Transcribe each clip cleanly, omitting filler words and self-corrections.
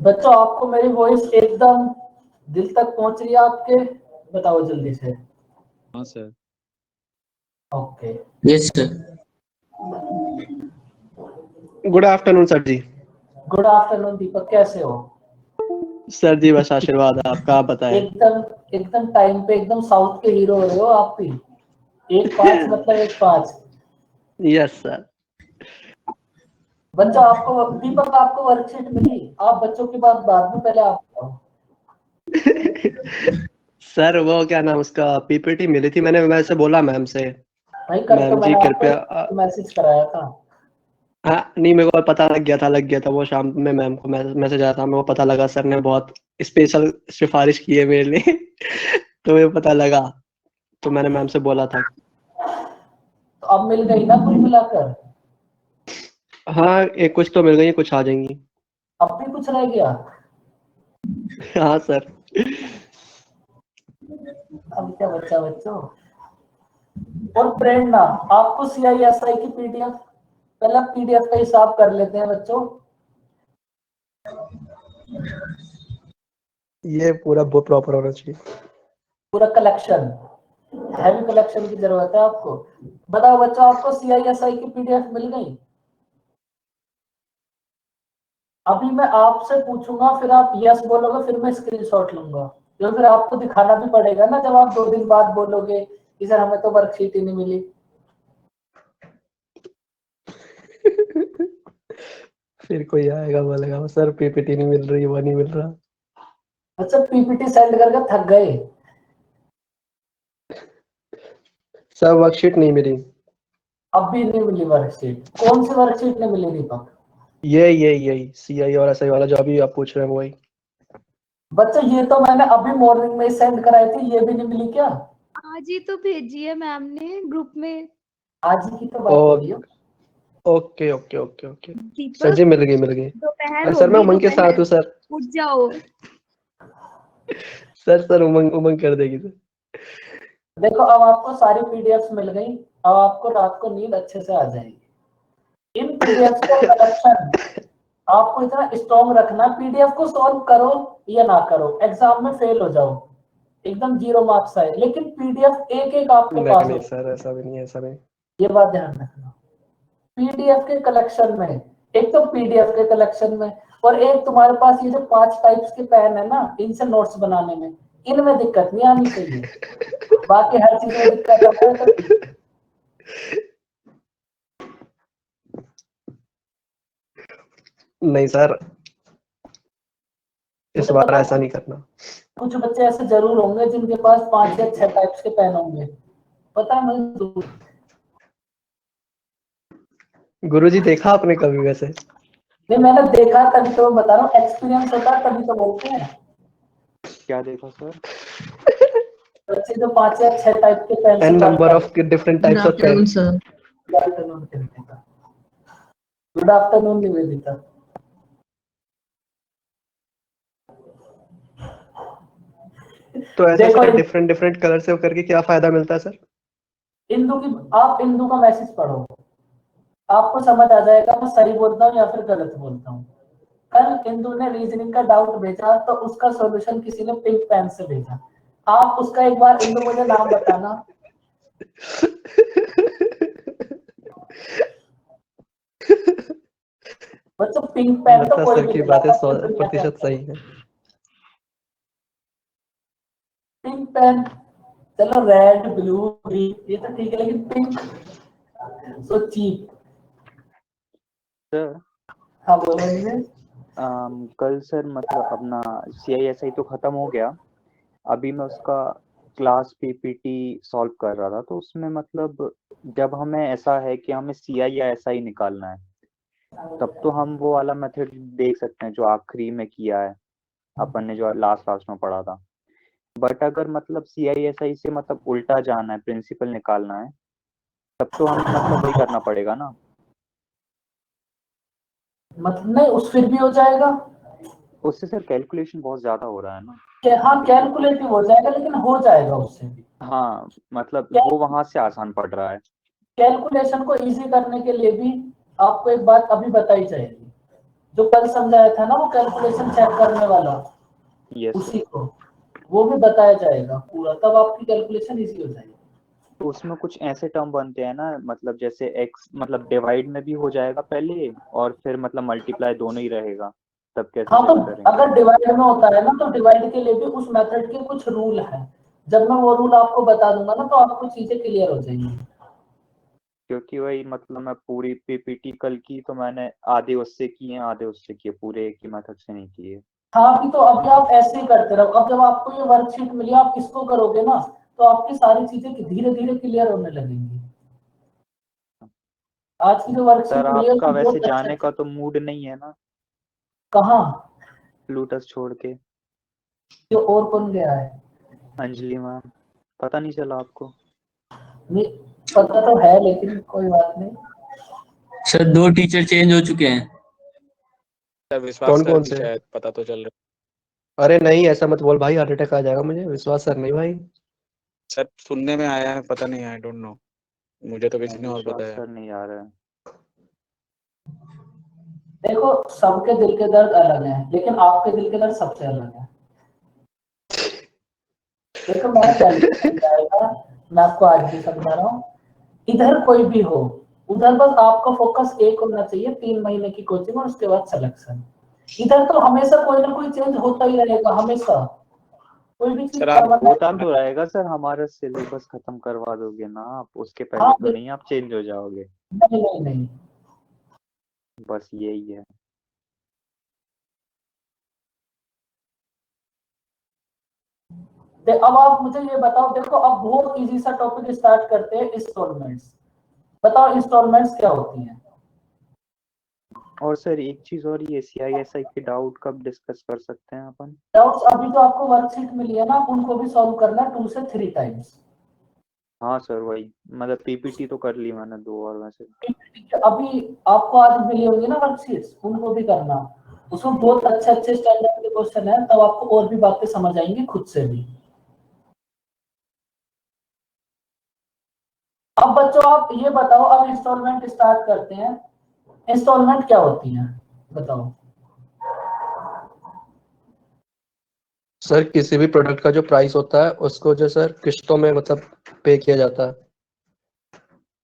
बच्चों आपको मेरी वॉइस एकदम दिल तक पहुंच रही है आपके? बताओ जल्दी से। हाँ sir. Okay. Yes sir. Good afternoon sir ji. Good afternoon Deepak, कैसे हो? सर जी बस आशीर्वाद है आपका, आप बताएं। एकदम एकदम टाइम पे, एकदम साउथ के हीरो हो रहे हो आप भी। 1-5 मतलब 1-5। Yes sir. बच्चों आपको, दीपक आपको वर्कशीट मिली? आप बच्चों की बात बाद में, पहले आप बताओ। सर वो क्या नाम उसका पीपीटी मिली थी, मैंने वैसे बोला मैम से। भाई कल तो मैम जी मैंने कृपया आपको मैसेज कराया था। हाँ नहीं, मेरे को पता लग गया था वो शाम में मैम को मैसेज आया था, मेरे को पता लगा सर ने बहुत स्पेशल सिफारिश की है मेरे लिए। तो मुझे पता लगा, तो मैंने मैम से बोला था। तो अब मिल गई ना कुल मिलाकर? हाँ एक कुछ तो मिल गई, कुछ आ जाएंगी। अब भी कुछ रह गया? हाँ सर। अब क्या बच्चा बच्चों। और प्रेरणा, आपको CISI की PDF, पहले PDF का हिसाब कर लेते हैं बच्चों। ये पूरा वो प्रॉपर होना चाहिए। पूरा कलेक्शन, हैवी कलेक्शन की जरूरत है आपको। बताओ बच्चों, आपको CISI की PDF मिल गई? अभी मैं आपसे पूछूंगा, फिर आप यस बोलोगे, फिर मैं स्क्रीनशॉट लूंगा। जो फिर आपको दिखाना भी पड़ेगा ना, जब आप 2 दिन बाद बोलोगे कि सर हमें तो वर्कशीट ही नहीं मिली। फिर कोई आएगा बोलेगा सर पीपीटी नहीं मिल रही, वो नहीं मिल रहा। अच्छा, PPT सेंड करके थक गए? सर वर्कशीट नहीं मिली। अब भी नहीं मिली वर्कशीट? कौन सी वर्कशीट नहीं मिली दीपक? यही CI और SI वाला जो अभी आप पूछ रहे हैं वही। बच्चों ये तो मैंने अभी मॉर्निंग में सेंड कराई थी, ये भी नहीं मिली क्या? आज ही तो भेजी है मैम ने ग्रुप में। आज ही की तो बात हो रही है। Okay okay okay okay sir Deepak ji, मिल गई। दोपहर अरे सर मैं होगी, उमंग के साथ हूँ सर। उठ जाओ। सर उमंग कर देगी सर। देखो अब आपको सारी PDFs मिल गई। अब आपको रात को नींद अच्छे से आ जाएगी। इन PDFs को कलेक्शन आपको इतना स्ट्रॉन्ग रखना, PDF को सॉल्व करो या ना करो, एग्जाम में फेल हो जाओ, एकदम 0 मार्क्स आए, लेकिन PDF एक एक आपके पास नहीं हो। सर ऐसा भी नहीं है, ऐसा नहीं। ये बात ध्यान रखना। PDF के कलेक्शन में, एक तो PDF के कलेक्शन में, और एक तुम्हारे पास ये जो 5 टाइप्स के पेन है ना, इनसे नोट्स बनाने में, इनमें दिक्कत नहीं आनी चाहिए। बाकी हर चीज में दिक्कत आता है तो नहीं सर इस मुझे बार पता ऐसा नहीं करना। कुछ बच्चे ऐसे जरूर होंगे जिनके पास 5 या 6 टाइप्स के पेन होंगे, पता है मुझे। गुरुजी देखा आपने कभी वैसे? नहीं मैंने देखा तभी तो मैं बता रहा हूँ, एक्सपीरियंस होता है तभी तो बोलते हैं। क्या देखा सर? बच्चे जो 5 या 6 टाइप के पेन से एन वर्क नंबर कर। Of different types of pen. Sir. Good afternoon Nivedita. Good afternoon Nivedita. तो ऐसे देखो सर डिफरेंट कलर से करके क्या फायदा मिलता है सर? आप इंदू का मैसेज पढ़ो, आपको समझ आ जाएगा मैं सही बोलता हूँ या फिर गलत बोलता हूँ। कल इंदु ने रीजनिंग का डाउट भेजा तो उसका सॉल्यूशन किसी ने पिंक पेन से भेजा। आप उसका एक बार इंदु मुझे नाम बताना। बच्चों पिंक पेन तो मतलब कोई सर भी की ले बातें जाता है दुनिया के 100% अंदर। सही है। पिंक पेन, चलो रेड ब्लू ग्रीन ये तो ठीक है, लेकिन पिंक सो चीप। सर हाँ बोलो नीरज। कल सर मतलब अपना CISI तो खत्म हो गया। अभी मैं उसका क्लास PPT सॉल्व कर रहा था, तो उसमें मतलब जब हमें ऐसा है कि हमें CI या SI निकालना है, तब तो हम वो वाला मेथड देख सकते हैं जो आखिरी में किया है अपन ने, जो लास्ट में पढ़ा था। बट अगर मतलब CISI से मतलब उल्टा जाना है, प्रिंसिपल निकालना है, तब तो हमें मतलब वही करना पड़ेगा ना। मतलब नहीं, उस फिर भी हो जाएगा। उससे सर कैलकुलेशन बहुत ज्यादा हो रहा है ना। हाँ कैलकुलेटिव हो जाएगा, लेकिन हो जाएगा उससे भी। हाँ मतलब वो वहां से आसान पड़ रहा है। कैलकुलेशन को इजी करने के लिए भी आपको एक बात अभी बताई जाएगी। जो कल समझाया था ना वो कैलकुलेशन चेक करने वाला, यस उसी को वो भी बताया जाएगा पूरा, तब आपकी कैलकुलेशन इजी हो जाएगी। तो उसमें कुछ ऐसे टर्म बनते हैं ना, मतलब जैसे x मतलब डिवाइड में भी हो जाएगा पहले और फिर मतलब मल्टीप्लाई दोनों ही रहेगा, तब कैसे हाँ, तो चेक करेंगे? अगर डिवाइड में होता है ना तो डिवाइड के लिए भी उस मेथड के कुछ रूल है, जब मैं वो रूल आपको बता दूंगा ना तो आपको चीजें क्लियर हो जाएंगी। क्योंकि वही मतलब मैं पूरी पीपीटी कल की तो मैंने आधे उससे किए आधे उससे किए, पूरे एक ही मेथड से नहीं किए। हाँ, अभी तो अभी आप ऐसे ही करते रहो। अब जब आपको ये वर्कशीट मिली आप इसको करोगे ना तो आपकी सारी चीजें धीरे धीरे क्लियर होने लगेंगी। आज की जो वर्कशीट सर मिली है आपका उसमें वैसे बहुत जाने अच्छा। का तो मूड नहीं है ना कहाँ? प्लूटस छोड़ के? जो और कौन गया है? अंजलि मैम, पता नहीं चला आपको? नहीं, पता तो है लेकिन कोई बात नहीं। सर 2 टीचर चेंज हो चुके हैं। सर विश्वास कौन सर कौन भी से? शायद पता तो चल रहा अरे नहीं, ऐसा मत बोल भाई, हार्ट अटैक आ जाएगा मुझे। विश्वास सर नहीं भाई। है। सर सुनने में आया है, पता नहीं, आई डोंट नो, मुझे तो किसी ने और विश्वास बताया। सर नहीं आ रहा है। देखो, सबके दिल के दर्द अलग हैं, लेकिन आपके दिल के दर्द सबसे अलग है। देखो, मैंने पहले भी समझाया था, मैं आपको आज भी समझा रहा हूँ, इधर कोई भी हो उधर बस आपका फोकस एक होना चाहिए, 3 महीने की कोचिंग और उसके बाद सिलेक्शन। इधर तो हमेशा कोई ना कोई चेंज होता ही रहेगा, हमेशा कोई भी चीज सर आप परमानेंट। होता तो रहेगा सर, हमारा सिलेबस खत्म करवा दोगे ना आप, उसके हाँ, पहले तो नहीं आप चेंज हो जाओगे, नहीं नहीं नहीं। बस यही है। अब आप मुझे ये बताओ, देखो अब बहुत इजी सा टॉपिक स्टार्ट करते हैं, इंस्टॉलमेंट्स। बताओ इंस्टॉलमेंट्स क्या होती हैं? और सर एक चीज और, ये CISI के डाउट कब डिस्कस कर सकते हैं अपन? डाउट्स अभी तो आपको वर्कशीट मिली है ना, उनको भी सॉल्व करना 2 से 3 टाइम्स। हाँ सर वही, मतलब पीपीटी तो कर ली मैंने 2 और वैसे। अभी आपको आज मिली होंगी ना वर्कशीट्स, उनको भी करना। उसमें बहुत अच्छे अच्छे स्टैंडर्ड के क्वेश्चन है, तब आपको और भी बातें समझ आएंगी खुद से भी। अब बच्चों आप ये बताओ, अब इंस्टॉलमेंट स्टार्ट करते हैं। इंस्टॉलमेंट क्या होती है बताओ? सर किसी भी प्रोडक्ट का जो प्राइस होता है उसको जो सर किस्तों में मतलब पे किया जाता है,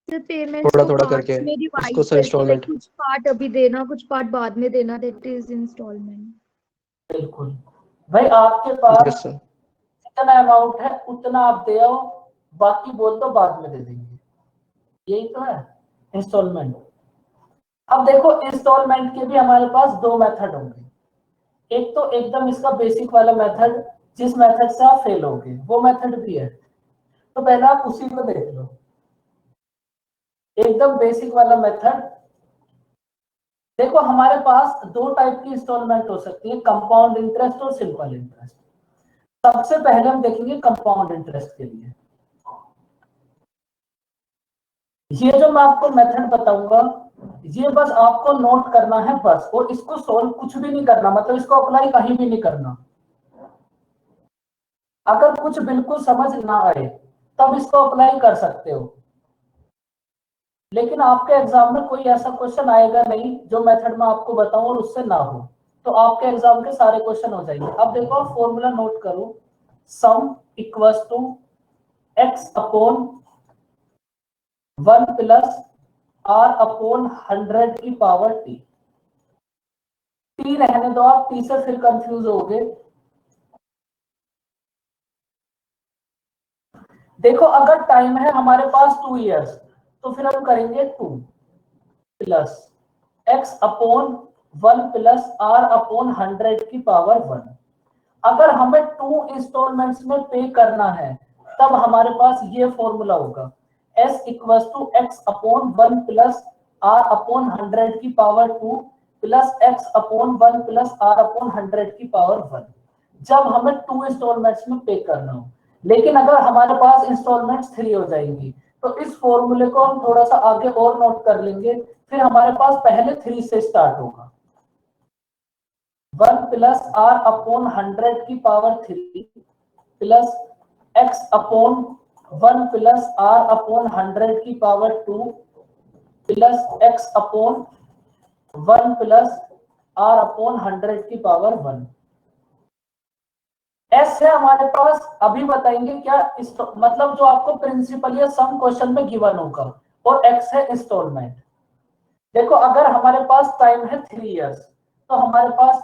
सर पेमेंट्स थोड़ा को थोड़ा पार्ट्स करके, में उसको डिवाइड सर करके, लाइक इंस्टॉलमेंट। कुछ पार्ट अभी देना कुछ पार्ट बाद में देना, दैट इज इंस्टॉलमेंट। बिल्कुल भाई, आपके पास यस सर। जितना अमाउंट है उतना आप दे आओ, बाकी बोल दो बाद में दे देंगे, यही तो है इंस्टॉलमेंट। अब देखो, इंस्टॉलमेंट के भी हमारे पास 2 मेथड होंगे। एक तो एकदम इसका बेसिक वाला मेथड, जिस मेथड से आप फेल होगे, वो मेथड भी है, तो पहले आप उसी को देख लो। एकदम बेसिक वाला मेथड। देखो, हमारे पास 2 टाइप की इंस्टॉलमेंट हो सकती है, कंपाउंड इंटरेस्ट और सिंपल इंटरेस्ट। सबसे पहले हम देखेंगे कंपाउंड इंटरेस्ट के लिए। ये जो मैं आपको मेथड बताऊंगा, ये बस आपको नोट करना है बस, और इसको सोल्व कुछ भी नहीं करना, मतलब इसको अप्लाई कहीं भी नहीं करना। अगर कुछ बिल्कुल समझ ना आए तब इसको अप्लाई कर सकते हो, लेकिन आपके एग्जाम में कोई ऐसा क्वेश्चन आएगा नहीं जो मेथड में आपको बताऊं और उससे ना हो, तो आपके एग्जाम के सारे क्वेश्चन हो जाएंगे। अब देखो, फॉर्मूला नोट करो, sum equals to x upon 1 plus r upon 100 की पावर t। टी रहने दो, आप टी से फिर कंफ्यूज हो गए। देखो, अगर टाइम है हमारे पास 2 इयर्स, तो फिर हम करेंगे 2 plus x upon 1 plus r upon 100 की पावर 1। अगर हमें 2 इंस्टॉलमेंट्स में पे करना है तब हमारे पास ये फॉर्मूला होगा, s equals to x upon 1 plus r upon 100 की power 2 plus x upon 1 plus r upon 100 की पावर 1, जब हमें 2 इंस्टॉलमेंट्स में पे करना हो। लेकिन अगर हमारे पास इंस्टॉलमेंट्स 3 हो जाएंगी तो इस फॉर्मूले को हम थोड़ा सा आगे और नोट कर लेंगे, फिर हमारे पास पहले 3 से स्टार्ट होगा। 1 प्लस r अपॉन 100 की power 3 plus x upon 1 plus r upon 100 की power 2 plus x upon 1 plus r upon 100 की पावर 1। s है हमारे पास, अभी बताएंगे क्या मतलब जो आपको प्रिंसिपल या सम क्वेश्चन में गिवन होगा, और x है इंस्टॉलमेंट। देखो अगर हमारे पास टाइम है 3 इयर्स, तो हमारे पास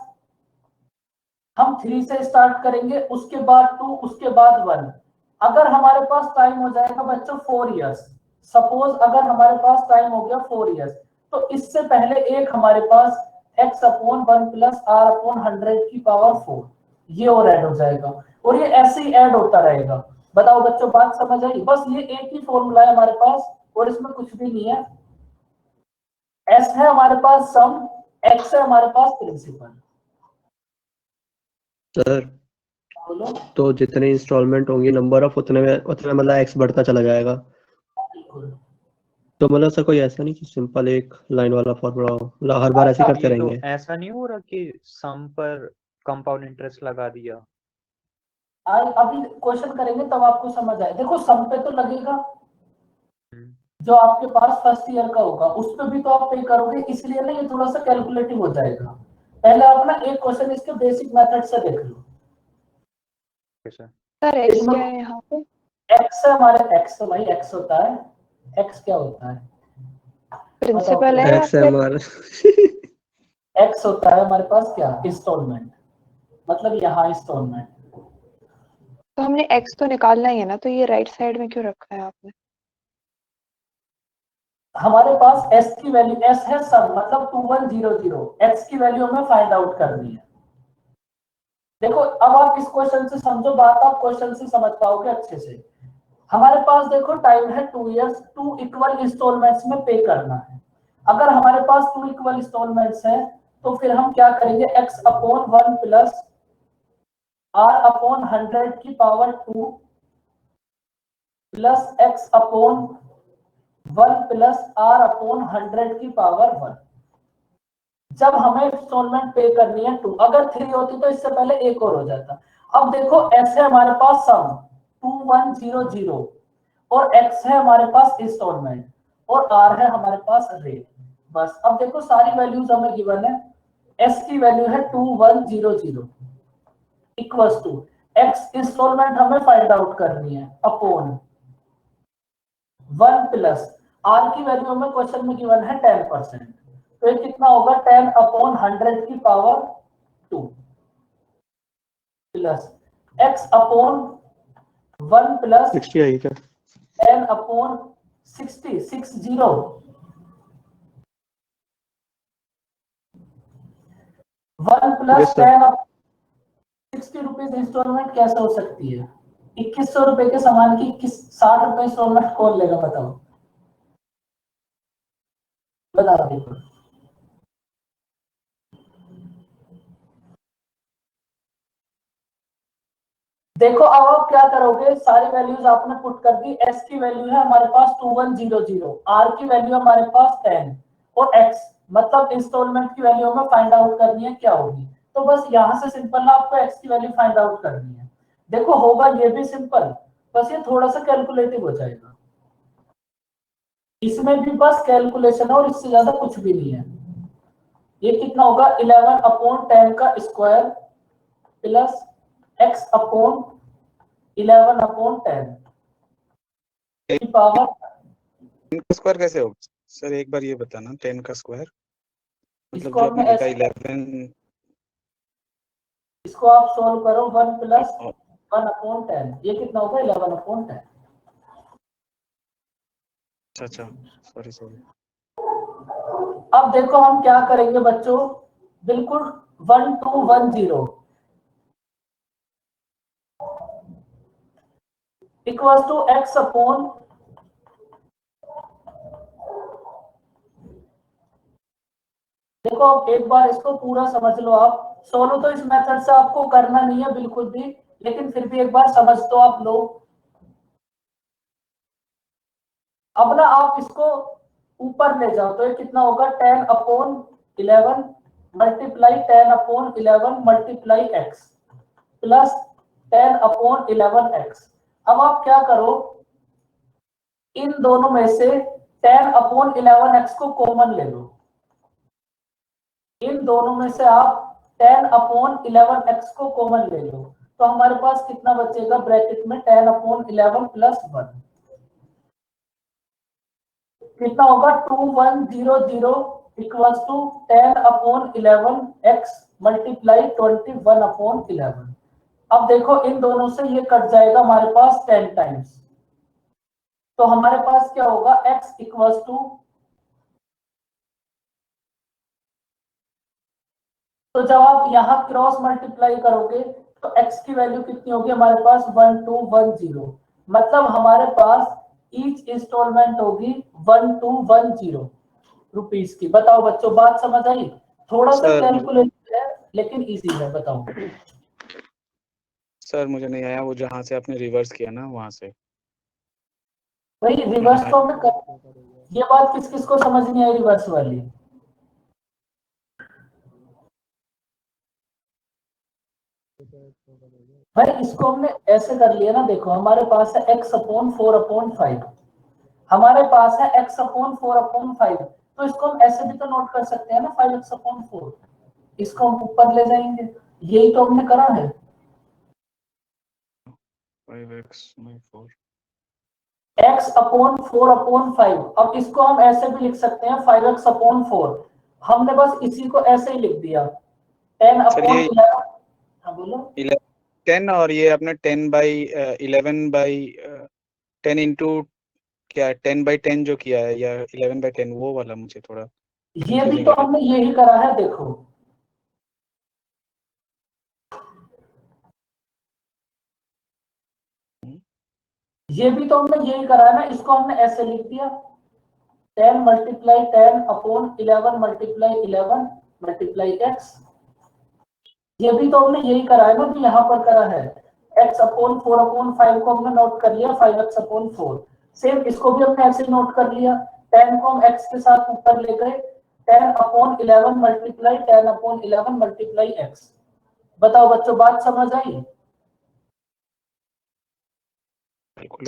हम 3 से स्टार्ट करेंगे, उसके बाद 2, उसके बाद 1। अगर हमारे पास टाइम हो जाएगा बच्चों 4 इयर्स, सपोज अगर हमारे पास टाइम हो गया 4 इयर्स, तो इससे पहले एक हमारे पास x upon 1 plus r upon 100 की पावर 4 ये और ऐड हो जाएगा, और ये ऐसे ही ऐड होता रहेगा। बताओ बच्चों बात समझ आई? बस ये एक ही फॉर्मूला है हमारे पास, और इसमें कुछ भी नहीं है। s है हमारे पास सम, x है हमारे पास प्रिंसिपल। सर बोलो। तो जितने इंस्टॉलमेंट होंगी नंबर ऑफ उतने मतलब एक्स बढ़ता चला जाएगा। बिल्कुल। तो मतलब सर कोई ऐसा नहीं कि सिंपल एक लाइन वाला फॉर्मूला हो, मतलब हर बार ऐसे ही अब करते ये तो रहेंगे। ऐसा नहीं हो रहा कि सम पर कंपाउंड इंटरेस्ट लगा दिया। अभी क्वेश्चन करेंगे तब आपको समझ आए। देखो सम पे तो लगेगा, हम्म, जो आपके पास फर्स्ट ईयर का होगा उस पे भी तो आप पे करोगे, इसलिए ना ये थोड़ा सा कैलकुलेटिव हो जाएगा। पहले आप ना एक क्वेश्चन इसके बेसिक मेथड से देख लो। कैसा? सर एक्स क्या है यहाँ पे? एक्स है हमारे, एक्स तो भाई एक्स होता है। एक्स क्या होता है प्रिंसिपल है या एक्स फिर? एम आर एक्स होता है हमारे पास क्या, इंस्टॉलमेंट, मतलब यहाँ इंस्टॉलमेंट। तो हमने एक्स तो निकालना ही है ना, तो ये राइट साइड में क्यों रखा है आपने? हमारे पास s की वैल्यू, s है सम मतलब 2100, x की वैल्यू हमें फाइंड आउट करनी है। देखो अब आप इस क्वेश्चन से समझो बात, आप क्वेश्चन से समझ पाओगे अच्छे से। हमारे पास देखो टाइम है 2 इयर्स, 2 इक्वल इंस्टॉलमेंट्स में पे करना है। अगर हमारे पास 2 इक्वल इंस्टॉलमेंट्स हैं, तो फिर हम क्या करेंगे, x upon 1 plus r upon 100 की power 2 plus x upon 1 plus r upon 100 की पावर 1। जब हमें इंस्टॉलमेंट पे करनी है 2, अगर 3 होती तो इससे पहले एक और हो जाता। अब देखो s है हमारे पास सम 2100, और x है हमारे पास इंस्टॉलमेंट, और r है हमारे पास रेट। बस अब देखो सारी वैल्यूज हमें गिवन है। s की वैल्यू है 2100 इक्वल्स टू x इंस्टॉलमेंट हमें फाइंड आउट करनी है अपॉन 1 प्लस r की वैल्यू हमें क्वेश्चन में गिवन है 10%, तो ये कितना होगा 10 अपॉन 100 की power 2 plus x upon 1 plus 60 आई क्या? 10 upon 60 60 1 plus Yes, sir. 10 60 rupees instalment कैसे हो सकती है? 2100 रुपए के सामान की 60 रुपए इंस्टॉलमेंट कौन लेगा बताओ, बता देखो। देखो अब आप क्या करोगे, सारी वैल्यूज आपने पुट कर दी। s की वैल्यू है हमारे पास 2100, r की वैल्यू हमारे पास 10, और x मतलब इंस्टॉलमेंट की वैल्यू हमें फाइंड आउट करनी है क्या होगी। तो बस यहां से सिंपल ना आपको x की वैल्यू फाइंड आउट करनी है। देखो होगा ये भी सिंपल, बस ये थोड़ा सा कैलकुलेटिव हो जाएगा। इसमें भी बस कैलकुलेशन है और इससे ज्यादा कुछ भी नहीं है। ये कितना होगा 11 अपॉन 10 का square plus x upon 11 upon 10 की पावर। 10 का स्क्वायर कैसे होगा सर? एक बार ये बताना, 10 का स्क्वायर मतलब इसको जो हमने आपने लिखा ऐसे, 11। इसको आप सॉल्व करो 1 प्लस 1 अपॉन 10, ये कितना होगा 11 अपॉन 10। अच्छा सॉरी सॉरी। अब देखो हम क्या करेंगे बच्चों, बिल्कुल 1210 इक्वल्स टू x अपॉन, देखो अब एक बार इसको पूरा समझ लो आप। सोल्व तो इस मेथड से आपको करना नहीं है बिल्कुल भी, लेकिन फिर भी एक बार समझ तो आप लो। अब ना आप इसको ऊपर ले जाओ, तो ये कितना होगा 10 upon 11 multiply 10 upon 11 multiply x plus 10 upon 11x। अब आप क्या करो, इन दोनों में से 10 अपॉन 11x को कॉमन ले लो, इन दोनों में से आप 10/11x को कॉमन ले लो, तो हमारे पास कितना बचेगा ब्रैकेट में 10/11 प्लस 1 कितना होगा 2100 इक्वल्स टू 10/11x मल्टीप्लाई 21/11। अब देखो इन दोनों से ये कट जाएगा हमारे पास 10 टाइम्स, तो हमारे पास क्या होगा x इक्वल्स टू, तो जब आप यहाँ क्रॉस मल्टीप्लाई करोगे तो x की वैल्यू कितनी होगी हमारे पास 1210, मतलब हमारे पास ईच इंस्टॉलमेंट होगी 1210 रुपीस की। बताओ बच्चों बात समझ आई? थोड़ा सा सर कैलकुलेशन है लेकिन इजी है। बताओ सर मुझे नहीं आया वो जहाँ से आपने रिवर्स किया ना वहां से। भाई रिवर्स तो हमने ये बात किस किस को समझ नहीं आई रिवर्स वाली? भाई इसको हमने ऐसे कर लिया ना, देखो हमारे पास है x/4/5, हमारे पास है x/4/5, तो इसको हम ऐसे भी तो नोट कर सकते हैं ना 5x/4, इसको हम ऊपर ले जाएंगे, यही तो हमने करा है। 5x/4 x/4/5, अब इसको हम ऐसे भी लिख सकते हैं 5x/4, हमने बस इसी को ऐसे ही लिख दिया 10/11। हाँ बोलो। 10 और ये आपने 10/11/10 इंटू क्या 10/10 जो किया है या 11/10 वो वाला मुझे थोड़ा ये भी confusing तो लगा। हमने यही करा है, देखो ये भी तो हमने यही करा है ना, इसको हमने ऐसे लिख दिया 10 मल्टीप्लाई 10/11 मल्टीप्लाई 11 मल्टीप्लाई x, ये भी तो हमने यही करा है ना, तो यहाँ पर करा है x/4/5 को हमने नोट कर लिया 5x/4, सेम इसको भी हमने ऐसे नोट कर लिया, 10 को हम x के साथ ऊपर ले गए 10/11 मल्टीप्लाई 10/11 मल्टीप्लाई x। बताओ बच्चों बात समझ आई?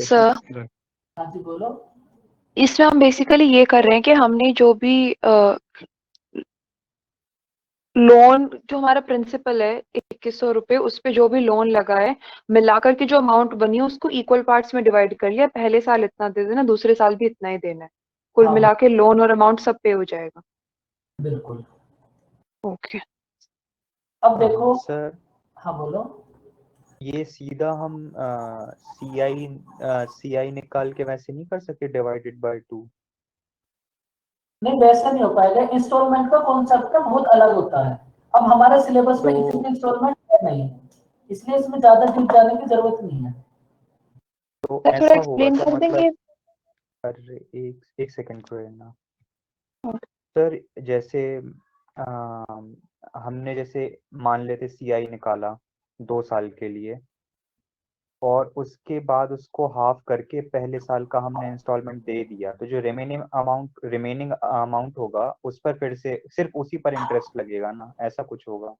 सर हाँ जी बोलो। इसमें हम बेसिकली ये कर रहे हैं कि हमने जो भी लोन जो हमारा प्रिंसिपल है 2100 रुपए, उस पे जो भी लोन लगा है मिलाकर के जो अमाउंट बनी है उसको इक्वल पार्ट्स में डिवाइड कर लिया, पहले साल इतना दे देना, दूसरे साल भी इतना ही देना है, कुल हाँ मिला के लोन और अमाउंट सब पे हो जाएगा। बिल्कुल। ओके अब देखो सर हाँ बोलो। ये सीधा हम CI निकाल के वैसे नहीं कर सकते डिवाइडेड बाय 2? नहीं वैसा नहीं हो पाएगा, इंस्टॉलमेंट का कॉन्सेप्ट का बहुत अलग होता है, अब हमारे सिलेबस में तो इतनी इंस्टॉलमेंट है नहीं, इसलिए इसमें ज्यादा डीप जाने की जरूरत नहीं है। तो सर थोड़ा ऐसा होगा एक्सप्लेन सर कर मतलब, देंगे? अरे एक सेकंड को ना सर, जैसे हमने जैसे मान लेते CI निकाला 2 साल के लिए, और उसके बाद उसको हाफ करके पहले साल का हमने इंस्टॉलमेंट दे दिया, तो जो रिमेनिंग अमाउंट होगा उस पर फिर से सिर्फ उसी पर इंटरेस्ट लगेगा ना, ऐसा कुछ होगा?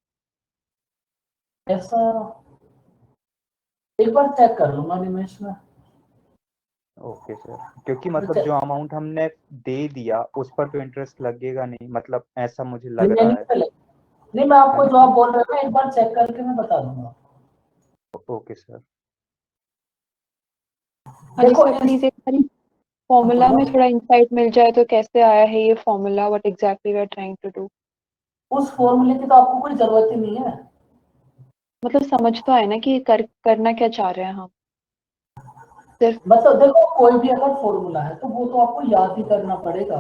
ऐसा एक बार चेक कर लूंगा निमेश में। ओके सर, क्योंकि मतलब जो अमाउंट हमने दे दिया उस पर तो इंटरेस्ट लगेगा नहीं, मतलब ऐसा मुझे लग रहा है। नहीं मैं आपको है जो ना? आप बोल रहे हो एक बार चेक करके मैं बता दूंगा। Okay sir. देखो सर प्लीज एक बार फॉर्मूला में थोड़ा इंसाइट मिल जाए तो कैसे आया है ये formula, what exactly we are trying to do. उस फॉर्मूले की तो आपको कोई जरूरत ही नहीं है, मतलब समझ तो आए ना कि करना क्या चाह रहे हैं हम। सिर्फ मतलब देखो कोई भी अगर फॉर्मूला है तो वो तो आपको याद ही करना पड़ेगा।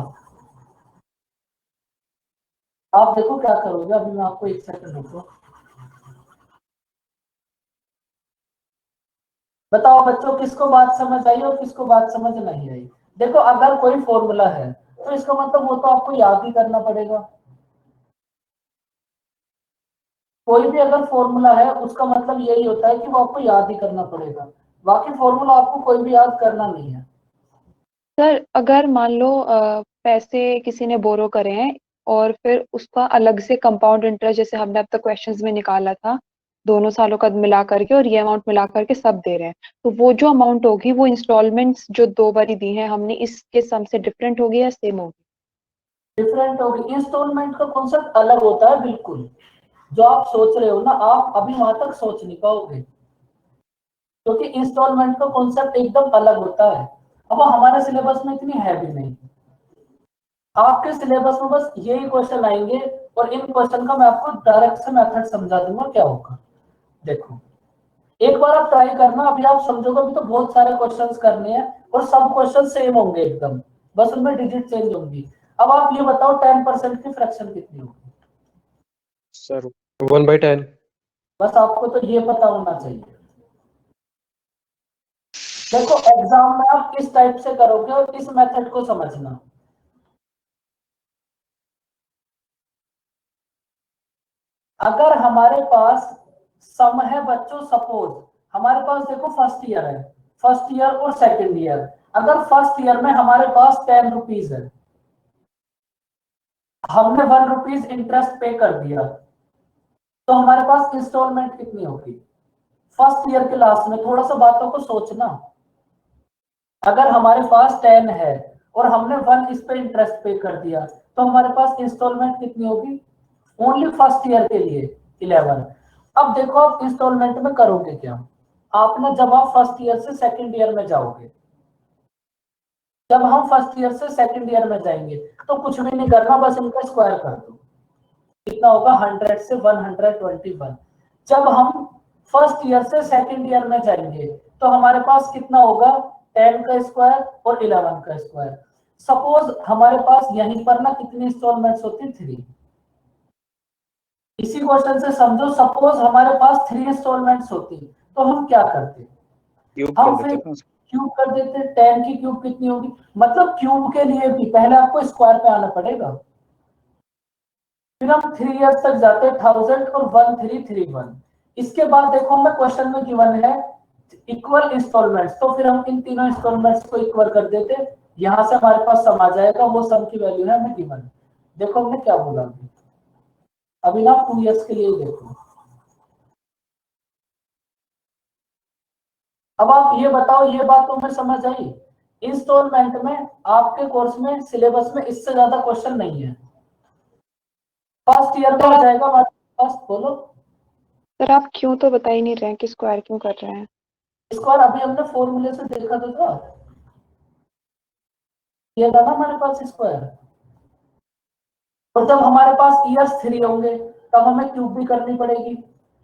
आप देखो क्या करोगे, अभी मैं आपको एक सेकंड रुको। बताओ बच्चों किसको बात समझ आई और किसको बात समझ नहीं आई? देखो अगर कोई फॉर्मूला है तो इसका मतलब वो तो आपको याद ही करना पड़ेगा, कोई भी अगर फॉर्मूला है उसका मतलब यही होता है कि वो आपको याद ही करना पड़ेगा, बाकी फॉर्मूला आपको कोई भी याद करना नहीं है। सर अगर मान लो पैसे किसी ने बोरो करे हैं और फिर उसका अलग से कंपाउंड इंटरेस्ट जैसे हमने अब तक क्वेश्चंस में निकाला था, दोनों सालों का मिला करके और ये अमाउंट मिला करके सब दे रहे हैं, तो वो जो अमाउंट होगी वो इंस्टॉलमेंट्स जो 2 बारी दी हैं हमने इसके सम से डिफरेंट होगी या सेम होगी? डिफरेंट होगी। इंस्टॉलमेंट का कॉन्सेप्ट अलग होता है बिल्कुल, जो आप सोच रहे हो ना आप अभी वहां तक सोच नहीं पाओगे, क्योंकि इंस्टॉलमेंट का कॉन्सेप्ट एकदम अलग होता है। अब हमारे सिलेबस में इतनी है भी नहीं, आपके सिलेबस में बस यही क्वेश्चन आएंगे और इन क्वेश्चन का मैं आपको डायरेक्ट से मेथड समझा दूंगा क्या होगा। देखो एक बार आप ट्राई करना, अभी आप समझोगे, अभी तो बहुत सारे क्वेश्चंस करने हैं और सब क्वेश्चन सेम होंगे एकदम, बस उनमें डिजिट चेंज होंगी। अब आप ये बताओ 10% की फ्रैक्शन कितनी होगी? सर 1/10। बस आपको तो ये पता होना चाहिए। देखो एग्जाम में आप किस टाइप से करोगे और इस मेथड को समझना। अगर हमारे पास सम है बच्चों, सपोज हमारे पास देखो फर्स्ट ईयर है, फर्स्ट ईयर और सेकंड ईयर। अगर फर्स्ट ईयर में हमारे पास 10 रुपीज है, हमने 1 रुपीज इंटरेस्ट पे कर दिया, तो हमारे पास इंस्टॉलमेंट कितनी होगी फर्स्ट ईयर के लास्ट में? थोड़ा सा बातों को सोचना। अगर हमारे पास 10 है और हमने 1 इस पे इंटरेस्ट पे कर दिया, तो हमारे पास इंस्टॉलमेंट कितनी होगी ओनली फर्स्ट ईयर के लिए? 11। अब देखो आप इंस्टॉलमेंट में करोगे क्या? आपने जब आप फर्स्ट ईयर से सेकंड ईयर में जाओगे, जब हम फर्स्ट ईयर से सेकंड ईयर में जाएंगे तो कुछ भी नहीं करना, बस इनका स्क्वायर कर दो। कितना होगा? 100 से 121। जब हम फर्स्ट ईयर से सेकंड ईयर में जाएंगे तो हमारे पास कितना होगा? 10 का स्क्वायर और 11 का स्क्वायर। सपोज हमारे पास यहीं पर ना कितनी इंस्टॉलमेंट्स होती? 3। इसी क्वेश्चन से समझो, सपोज हमारे पास 3 इंस्टॉलमेंट्स होती तो हम क्या करते? क्यूब हम कर फिर देते ना। क्यूब कर देते। 10 की क्यूब कितनी होगी? मतलब क्यूब के लिए भी पहले आपको स्क्वायर पे आना पड़ेगा। फिर हम 3 इयर्स तक जाते 1000 और 1331। इसके बाद देखो हमें क्वेश्चन में गिवन है इक्वल इंस्टॉलमेंट्स, तो फिर हम इन तीनों इंस्टॉलमेंट्स को इक्वल कर देते, यहां से हमारे पास सम आ जाएगा, वो सम की वैल्यू है हमें गिवन। देखो हमने क्या बोला अभी ना 2 इयर्स के लिए देखो। अब आप ये बताओ, ये बात तो मैं समझ आई, इंस्टॉलमेंट में आपके कोर्स में सिलेबस में इससे ज्यादा क्वेश्चन नहीं है। फर्स्ट ईयर में हो जाएगा हमारे पास। बोलो सर आप क्यों तो बता ही नहीं रहे हैं कि स्क्वायर क्यों कर रहे हैं? स्क्वायर अभी हमने फॉर्मूले से देखा तो था, ये था ना हमारे पास स्क्वायर। और जब हमारे पास ईयर्स 3 होंगे तब हमें क्यूब भी करनी पड़ेगी,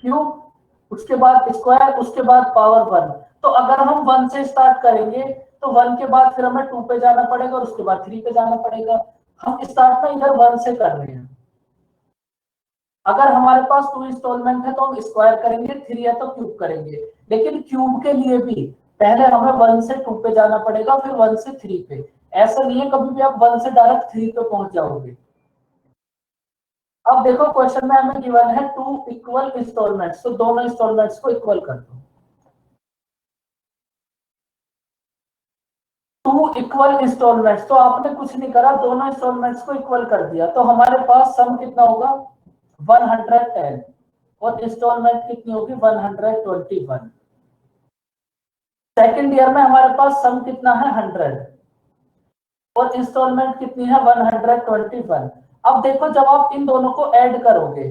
क्यूब उसके बाद स्क्वायर उसके बाद पावर 1। तो अगर हम 1 से स्टार्ट करेंगे तो 1 के बाद फिर हमें 2 पे जाना पड़ेगा और उसके बाद 3 पे जाना पड़ेगा। हम स्टार्ट में इधर 1 से कर रहे हैं। अगर हमारे पास 2 इंस्टॉलमेंट है तो हम स्क्वायर करेंगे, 3 है तो क्यूब करेंगे। लेकिन क्यूब के लिए भी पहले हमें 1 से 2 पे जाना पड़ेगा, फिर 1 से 3 पे। ऐसा नहीं है कभी भी आप 1 से डायरेक्ट 3 पे पहुंच जाओगे। अब देखो क्वेश्चन में हमें गिवन है 2 इक्वल इंस्टॉलमेंट्स, तो दोनों इंस्टॉलमेंट्स को इक्वल कर दो। 2 इक्वल इंस्टॉलमेंट्स, तो आपने कुछ नहीं करा, दोनों इंस्टॉलमेंट्स को इक्वल कर दिया, तो हमारे पास सम कितना होगा? 110 और इंस्टॉलमेंट कितनी होगी? 121। सेकंड ईयर में हमारे पास सम कितना है? 100 और इंस्टॉलमेंट कितनी है? 121। अब देखो जब आप इन दोनों को ऐड करोगे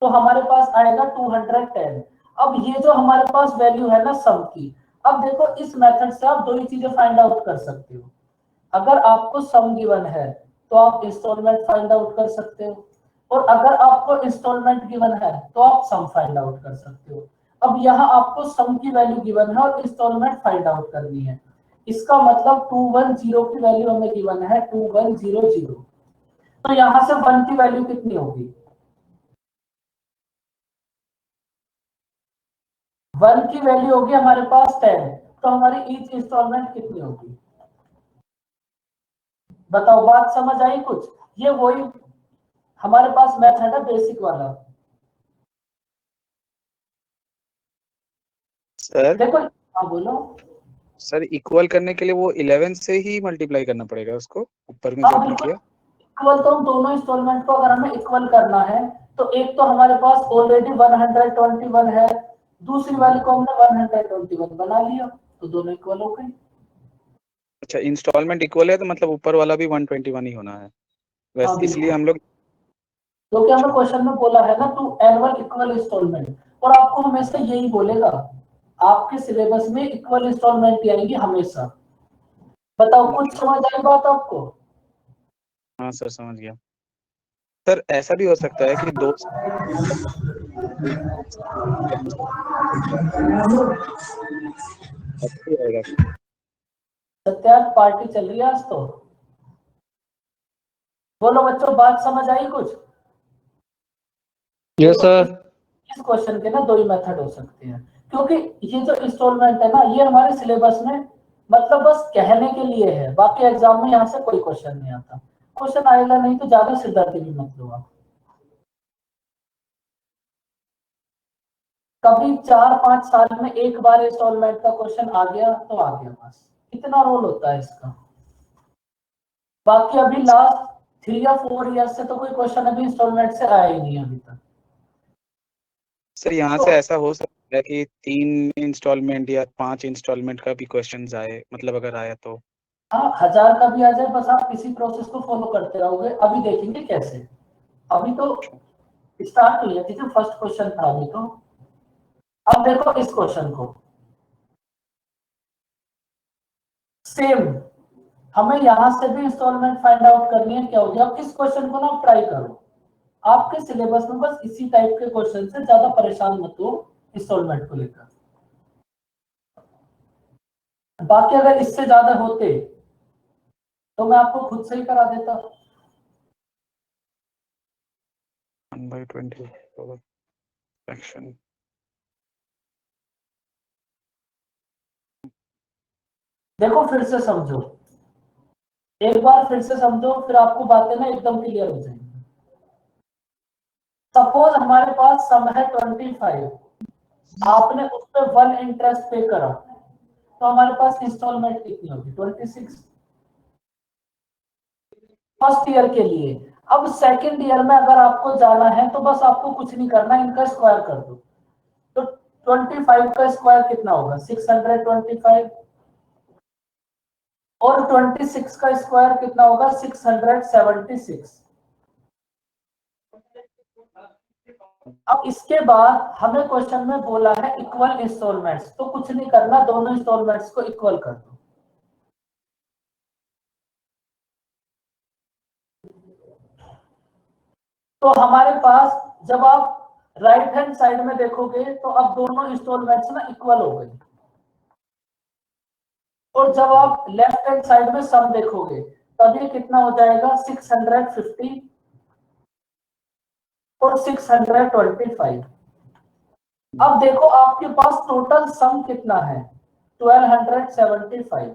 तो हमारे पास आएगा 210। अब ये जो हमारे पास वैल्यू है ना सम की, अब देखो इस मेथड से आप दो ही चीजें फाइंड आउट कर सकते हो। अगर आपको सम गिवन है तो आप इंस्टॉलमेंट फाइंड आउट कर सकते हो, और अगर आपको इंस्टॉलमेंट गिवन है तो आप सम फाइंड आउट कर सकते हो। अब यहाँ आपको सम की वैल्यू गिवन है और इंस्टॉलमेंट फाइंड आउट करनी है। इसका मतलब 210 की वैल्यू हमें गिवन है 2100, तो यहाँ से 1 की वैल्यू कितनी होगी? 1 की वैल्यू होगी हमारे पास 10, तो हमारी ईच इंस्टॉलमेंट कितनी होगी? बताओ, बात समझ आई कुछ? ये वही हमारे पास मेथड है बेसिक वाला। सर देखो हाँ बोलो। सर इक्वल करने के लिए वो 11 से ही मल्टीप्लाई करना पड़ेगा उसको, ऊपर में जो हाँ आपने बिल्कुल, किया। इक्वल तो हम दोनों इंस्टॉलमेंट को अगर हमें इक्वल करना है तो एक तो हमारे पास ऑलरेडी 121 है, दूसरी वाली को हमने 121 बना लिया, तो दोनों इक्वल हो गए। अच्छा इंस्टॉलमेंट इक्वल है तो मतलब ऊपर वाला भी 121 ही होना है। वैसे बिल्कुल। इसलिए हम लोग क्योंकि हमें क्वेश्चन में बोला है ना टू एनुअल इक्वल इंस्टॉलमेंट, और आपको हमेशा यही बोलेगा, आपके सिलेबस में इक्वल इंस्टॉलमेंट ही आएंगी हमेशा। बताओ कुछ समझ आई बात आपको? हाँ सर समझ गया। सर ऐसा भी हो सकता है कि दो अच्छी रहेगा। सत्यार्थ पार्टी चल रही है आज तो। बोलो बच्चों, बात समझ आई कुछ? Yes sir. इस क्वेश्चन के ना दो ही मेथड हो सकते हैं, क्योंकि ये जो इंस्टॉलमेंट है ना, ये हमारे सिलेबस में मतलब बस कहने के लिए है, बाकी एग्जाम में यहाँ से कोई क्वेश्चन नहीं आता। क्वेश्चन आएगा नहीं तो ज्यादा सिरदर्दी भी मत लो आप। कभी 4-5 साल में एक बार इंस्टॉलमेंट का क्वेश्चन आ गया तो आ गया, बस इतना रोल होता है इसका। बाकी अभी लास्ट 3 या 4 ईयर से तो कोई क्वेश्चन अभी इंस्टॉलमेंट से आया ही नहीं अभी तक। सर यहाँ से ऐसा हो सकता है कि 3 इंस्टॉलमेंट या 5 इंस्टॉलमेंट का भी क्वेश्चन आए, मतलब अगर आया तो। हाँ, 1000 का भी आ जाए, बस आप इसी प्रोसेस को फॉलो करते रहोगे। अभी देखेंगे कैसे, अभी तो स्टार्ट हुई है, ठीक है, फर्स्ट क्वेश्चन था अभी तो। अब देखो इस क्वेश्चन को, सेम हमें यहां से भी इंस्टॉलमेंट फाइंड आउट करनी है। क्या हो गया, अब इस क्वेश्चन को ना ट्राई करो, आपके सिलेबस में बस इसी टाइप के क्वेश्चन से, ज्यादा परेशान मत हो इंस्टॉलमेंट को लेकर। बाकी अगर इससे ज्यादा होते तो मैं आपको खुद से ही करा देता। 1/20 सेक्शन। देखो फिर से समझो, एक बार फिर से समझो, फिर आपको बातें ना एकदम क्लियर हो जाएंगी। सपोज हमारे पास सम है 25, आपने उस पर 1 इंटरेस्ट पे करा, तो हमारे पास इंस्टॉलमेंट कितनी होगी? 26 फर्स्ट ईयर के लिए। अब सेकंड ईयर में अगर आपको जाना है तो बस आपको कुछ नहीं करना, इनका स्क्वायर कर दो। तो 25 का स्क्वायर कितना होगा? 625, और 26 का स्क्वायर कितना होगा? 676। अब इसके बाद हमें क्वेश्चन में बोला है इक्वल इंस्टॉलमेंट्स, तो कुछ नहीं करना, दोनों इंस्टॉलमेंट्स को इक्वल कर दो। तो हमारे पास जब आप राइट हैंड साइड में देखोगे तो अब दोनों इंस्टॉलमेंट्स ना इक्वल हो गई, और जब आप लेफ्ट हैंड साइड में सम देखोगे तब ये कितना हो जाएगा? 650 और 625। अब देखो आपके पास टोटल सम कितना है? 1275,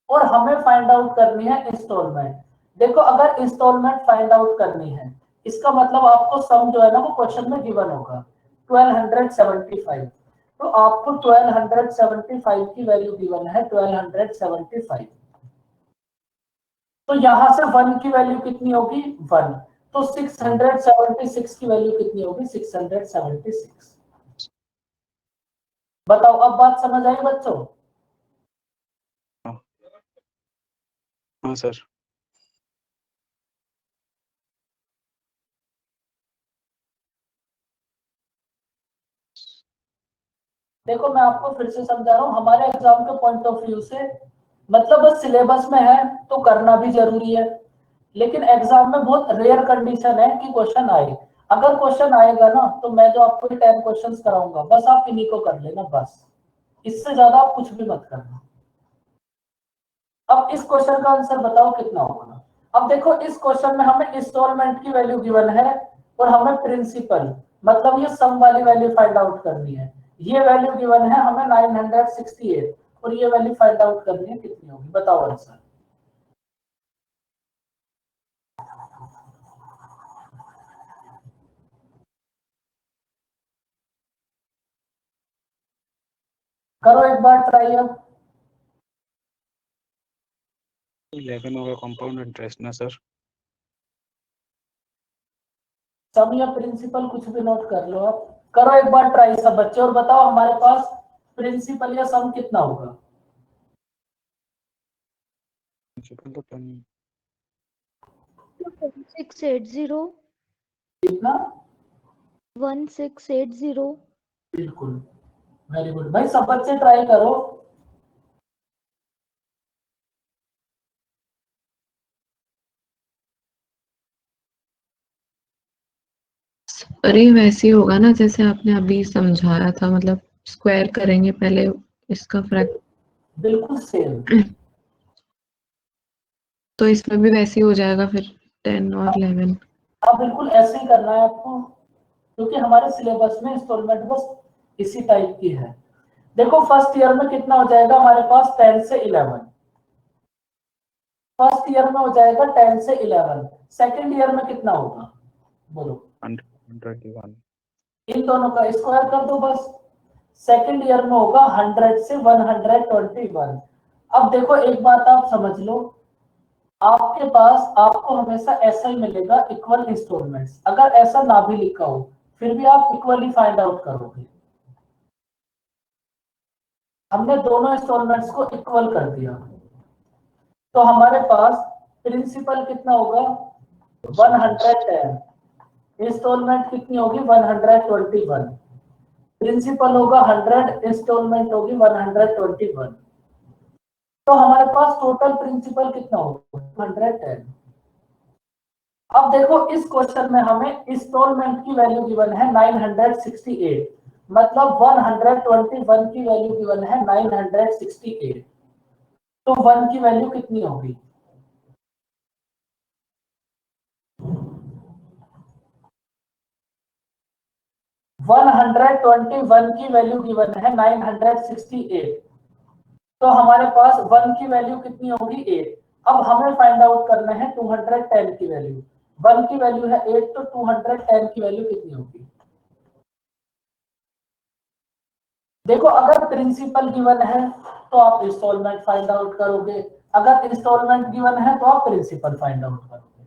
और हमें फाइंड आउट करनी है इंस्टॉलमेंट। देखो अगर इंस्टॉलमेंट फाइंड आउट करनी है, इसका मतलब आपको सम जो है ना वो क्वेश्चन में गिवन होगा 1275, तो आपको 1275 की वैल्यू गिवन है 1275, तो यहां से 1 की वैल्यू कितनी होगी? 1, तो 676 की वैल्यू कितनी होगी? 676। बताओ अब बात समझ आई बच्चों? हाँ सर। देखो मैं आपको फिर से समझा रहा हूँ, हमारे एग्जाम के पॉइंट ऑफ व्यू से मतलब बस सिलेबस में है तो करना भी जरूरी है, लेकिन एग्जाम में बहुत रेयर कंडीशन है कि क्वेश्चन आए। अगर क्वेश्चन आएगा ना तो मैं जो आपको 10 क्वेश्चंस कराऊंगा, बस आप इन्हीं को कर लेना, बस इससे ज्यादा आप कुछ भी मत करना। अब इस क्वेश्चन का आंसर बताओ कितना होगा? अब देखो इस क्वेश्चन में हमें इंस्टॉलमेंट की वैल्यू गिवन है, और हमें प्रिंसिपल मतलब ये सम वाली वैल्यू फाइंड आउट करनी है। ये वैल्यू गिवन है हमें 968, और ये वैल्यू फाइंड आउट करनी है, कितनी होगी? बताओ आंसर। करो एक बार ट्राई अब। 11 होगा कंपाउंड इंटरेस्ट ना सर? सम या प्रिंसिपल कुछ भी नोट कर लो आप। करो एक बार ट्राई सब बच्चे, और बताओ हमारे पास प्रिंसिपल या सम कितना होगा? 1680 कितना? 1680 बिल्कुल, वेरी गुड भाई, सब बच्चे ट्राई करो। अरे वैसे ही होगा ना जैसे आपने अभी समझाया था, मतलब स्क्वायर करेंगे पहले इसका फ्रैक्ट, बिल्कुल सेम। तो इसमें भी वैसे ही हो जाएगा फिर 10 और 11। हाँ बिल्कुल ऐसे ही करना है आपको, क्योंकि हमारे सिलेबस में इंस्टॉलमेंट बस इसी टाइप की है। देखो फर्स्ट ईयर में कितना हो जाएगा हमारे पास 10 से 11, फर्स्ट ईयर में हो जाएगा 10 से 11, सेकंड ईयर में कितना होगा बोलो? 121। इन दोनों का स्क्वायर कर दो बस। सेकंड ईयर में होगा 100 से 121। अब देखो एक बात आप समझ लो, आपके पास आपको हमेशा ऐसा ही मिलेगा इक्वल इंस्टॉलमेंट्स, अगर ऐसा ना भी लिखा हो फिर भी आप इक्वली फाइंड आउट करोगे। हमने दोनों इंस्टॉलमेंट्स को इक्वल कर दिया, तो हमारे पास प्रिंसिपल कितना होगा 110, इंस्टॉलमेंट कितनी होगी 121, प्रिंसिपल होगा 100, इंस्टॉलमेंट होगी 121, तो हमारे पास टोटल प्रिंसिपल कितना होगा 110। अब देखो इस क्वेश्चन में हमें इंस्टॉलमेंट की वैल्यू गिवन है 968, मतलब 121 की वैल्यू गिवन है 968, तो 1 की वैल्यू कितनी होगी? वन 121 की वैल्यू गिवन है 968, तो हमारे पास 1 की वैल्यू कितनी होगी 8। अब हमें फाइंड आउट करना है 210 की वैल्यू। 1 की वैल्यू है 8, तो 210 की वैल्यू कितनी होगी? देखो अगर प्रिंसिपल गिवन है तो आप इंस्टॉलमेंट फाइंड आउट करोगे, अगर इंस्टॉलमेंट गिवन है तो आप प्रिंसिपल फाइंड आउट करोगे।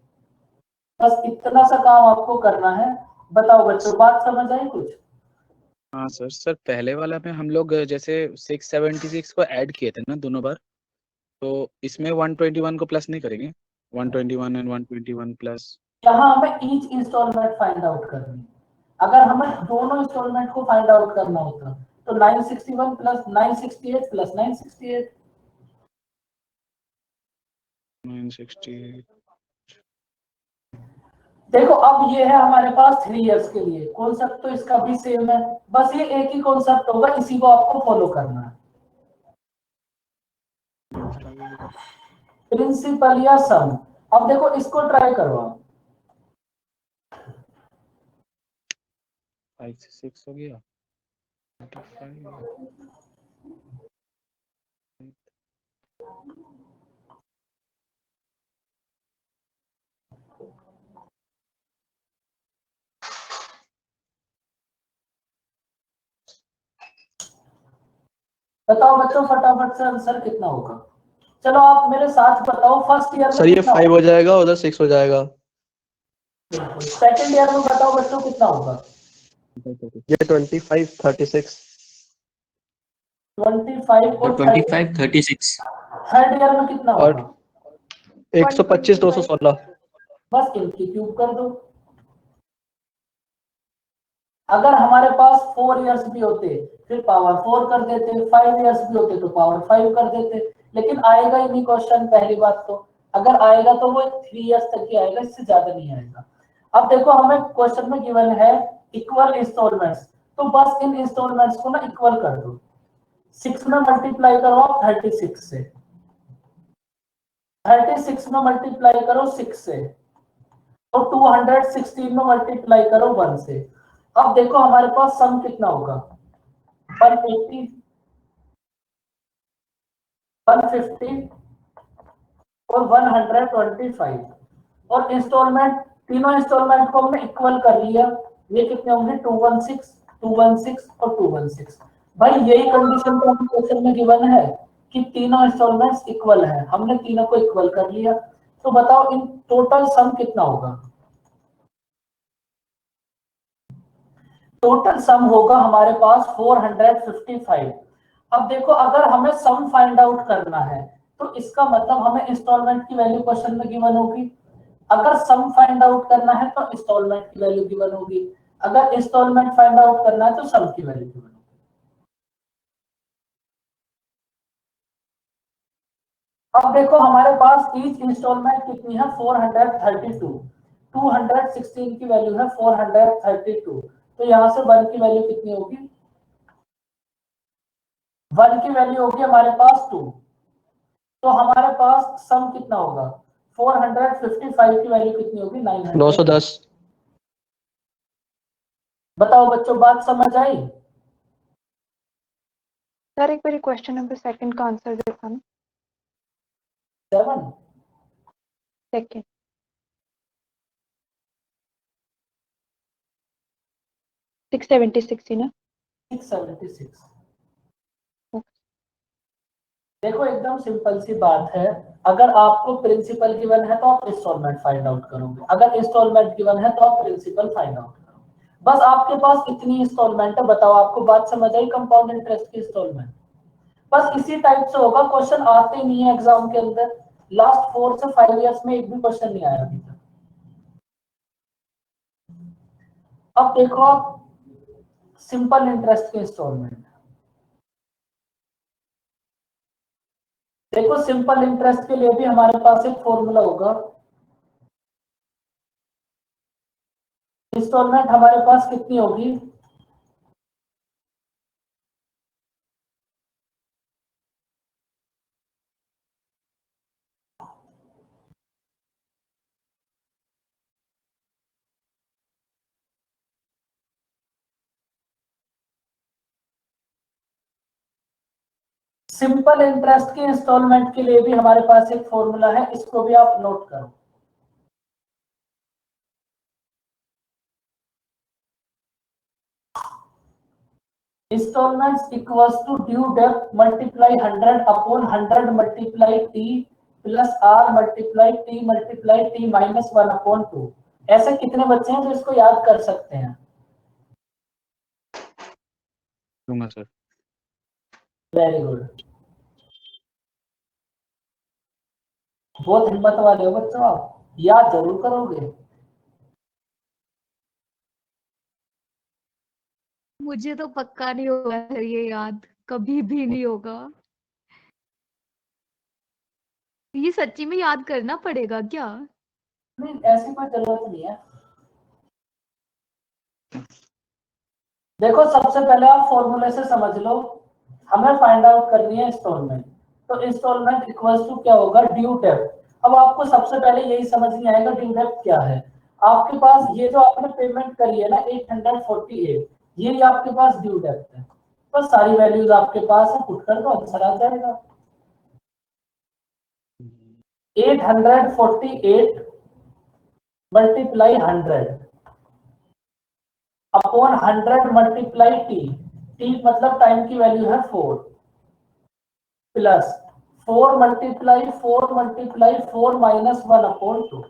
बस इतना सा काम आपको करना है। बताओ बच्चों, बात समझ आई कुछ? हाँ सर पहले वाला में हम लोग जैसे 676 को ऐड किए थे ना दोनों बार, तो इसमें 121 को प्लस नहीं करेंगे? 121 एंड 121 प्लस। यहाँ हमें ईच इंस्टॉलमेंट फाइंड आउट करनी है। अगर हमें दोनों इंस्टॉलमेंट को फाइंड आउट करना होता तो 961 प्लस 968 प्लस 968। 968। देखो अब ये है हमारे पास 3 इयर्स के लिए कॉन्सेप्ट, तो इसका भी सेम है, बस ये एक ही कॉन्सेप्ट होगा, इसी को आपको फॉलो करना है। प्रिंसिपल या सम, अब देखो इसको ट्राई करो आप। 5 से 6 हो गया 25। बताओ बच्चों फटाफट से आंसर कितना होगा? चलो आप मेरे साथ बताओ, फर्स्ट ईयर में सर ये कितना 5 हो जाएगा, उधर 6 हो जाएगा। बिल्कुल। सेकंड ईयर में बताओ बच्चों कितना होगा? ये 25 36। 25 और 25 36। थर्ड ईयर में कितना और होगा? 125 216। बस इनकी क्यूब कर दो। अगर हमारे पास 4 इयर्स भी होते फिर पावर 4 कर देते, 5 इयर्स भी होते तो पावर 5 कर देते, लेकिन आएगा ही नहीं क्वेश्चन। पहली बात तो अगर आएगा तो वो 3 इयर्स तक ही आएगा, इससे ज्यादा नहीं आएगा। अब देखो हमें क्वेश्चन में गिवन है इक्वल इंस्टॉलमेंट्स, तो बस इन इंस्टॉलमेंट्स को ना इक्वल कर दो। 6 में मल्टीप्लाई करो आप 36 से, 36 में मल्टीप्लाई करो 6 से, और 216 में मल्टीप्लाई करो 1 से। अब देखो हमारे पास सम कितना होगा 180, 150 और 125, और इंस्टॉलमेंट तीनों इंस्टॉलमेंट को हमने इक्वल कर लिया। ये कितने होंगे 216, 216 और 216। भाई यही कंडीशन तो हम क्वेश्चन में गिवन है कि तीनों इंस्टॉलमेंट्स इक्वल है, हमने तीनों को इक्वल कर लिया। तो बताओ इन टोटल सम कितना होगा? टोटल सम होगा हमारे पास 455। अब देखो अगर हमें सम फाइंड आउट करना है तो इसका मतलब हमें इंस्टॉलमेंट की वैल्यू क्वेश्चन में गिवन होगी। अगर सम फाइंड आउट करना है तो इंस्टॉलमेंट की वैल्यू गिवन होगी, अगर इंस्टॉलमेंट फाइंड आउट करना है तो सम की वैल्यू गिवन होगी। अब देखो हमारे पास ईच इंस्टॉलमेंट कितनी है 432, 216 की वैल्यू है 432, तो यहां से 1 की वैल्यू कितनी होगी, 1 की वैल्यू होगी हमारे पास 2, तो हमारे पास सम कितना होगा 455 की वैल्यू कितनी होगी 900। 910। बताओ बच्चों बात समझ आई? सर एक बार क्वेश्चन नंबर सेकंड का आंसर देखा ना। 7 सेकंड 676 ही ना। 676। देखो एकदम सिंपल सी बात है, अगर आपको प्रिंसिपल गिवन है तो आप इंस्टॉलमेंट फाइंड आउट करोगे, अगर इंस्टॉलमेंट गिवन है तो आप प्रिंसिपल फाइंड आउट करोगे। बस आपके पास इतनी इंस्टॉलमेंट है, बताओ आपको बात समझ आई कंपाउंड इंटरेस्ट की इंस्टॉलमेंट। बस इसी टाइप से होगा, क्वेश्चन आते ही नहीं है एग्जाम के अंदर, लास्ट 4 से 5 इयर्स में एक भी क्वेश्चन नहीं आया अभी तक। अब देखो आप सिंपल इंटरेस्ट की इंस्टॉलमेंट, देखो सिंपल इंटरेस्ट के लिए भी हमारे पास एक फॉर्मूला होगा, इंस्टॉलमेंट हमारे पास कितनी होगी, सिंपल इंटरेस्ट की इंस्टॉलमेंट के लिए भी हमारे पास एक फॉर्मूला है, इसको भी आप नोट करो। Instalments equals to due date multiply 100 upon 100 multiply T plus R multiply T minus 1 upon 2। ऐसे कितने बच्चे हैं जो इसको याद कर सकते हैं? दूंगा सर। वेरी गुड, बहुत हिम्मत वाले हो बच्चों, आप याद जरूर करोगे। मुझे तो पक्का नहीं होगा सर, ये याद कभी भी नहीं होगा। ये सच्ची में याद करना पड़ेगा क्या? नहीं ऐसी कोई जरूरत नहीं है। देखो सबसे पहले आप फॉर्मूले से समझ लो, हमें फाइंड आउट करनी है इंस्टॉलमेंट, तो इंस्टॉलमेंट इक्वल्स टू क्या होगा ड्यू डेट। अब आपको सबसे पहले यही समझ नहीं आएगा ड्यू डेट क्या है। आपके पास ये जो आपने पेमेंट करी है ना 848, ये आपके पास ड्यू डेट है, बस सारी वैल्यूज आपके पास है, पुट कर दो आंसर आ जाएगा। 848 मल्टीप्लाई 100 अपॉन 100 मल्टीप्लाई टी मतलब टाइम की वैल्यू है 4 प्लस 4 मल्टीप्लाई 4 माइनस 1 अपॉन 2।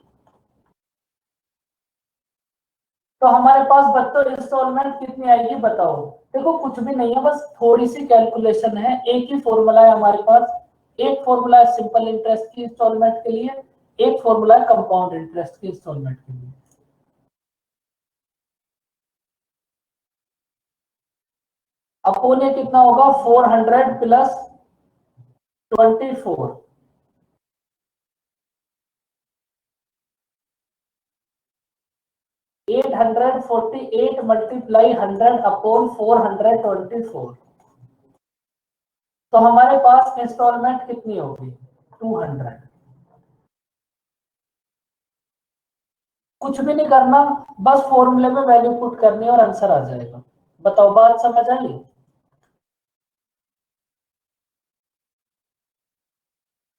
तो हमारे पास बच्चों इंस्टॉलमेंट कितनी आएगी बताओ। देखो कुछ भी नहीं है, बस थोड़ी सी कैलकुलेशन है, एक ही फॉर्मूला है हमारे पास, एक फॉर्मूला है सिंपल इंटरेस्ट की इंस्टॉलमेंट के लिए, एक फॉर्मूला है कंपाउंड इंटरेस्ट की इंस्टॉलमेंट के लिए। अपोन ये कितना होगा 400 प्लस 24, 848 मल्टीप्लाई 100 अपॉन 424, तो हमारे पास इंस्टॉलमेंट कितनी होगी 200। कुछ भी नहीं करना, बस फॉर्मूले में वैल्यू पुट करनी है और आंसर आ जाएगा। बताओ बात समझ आई?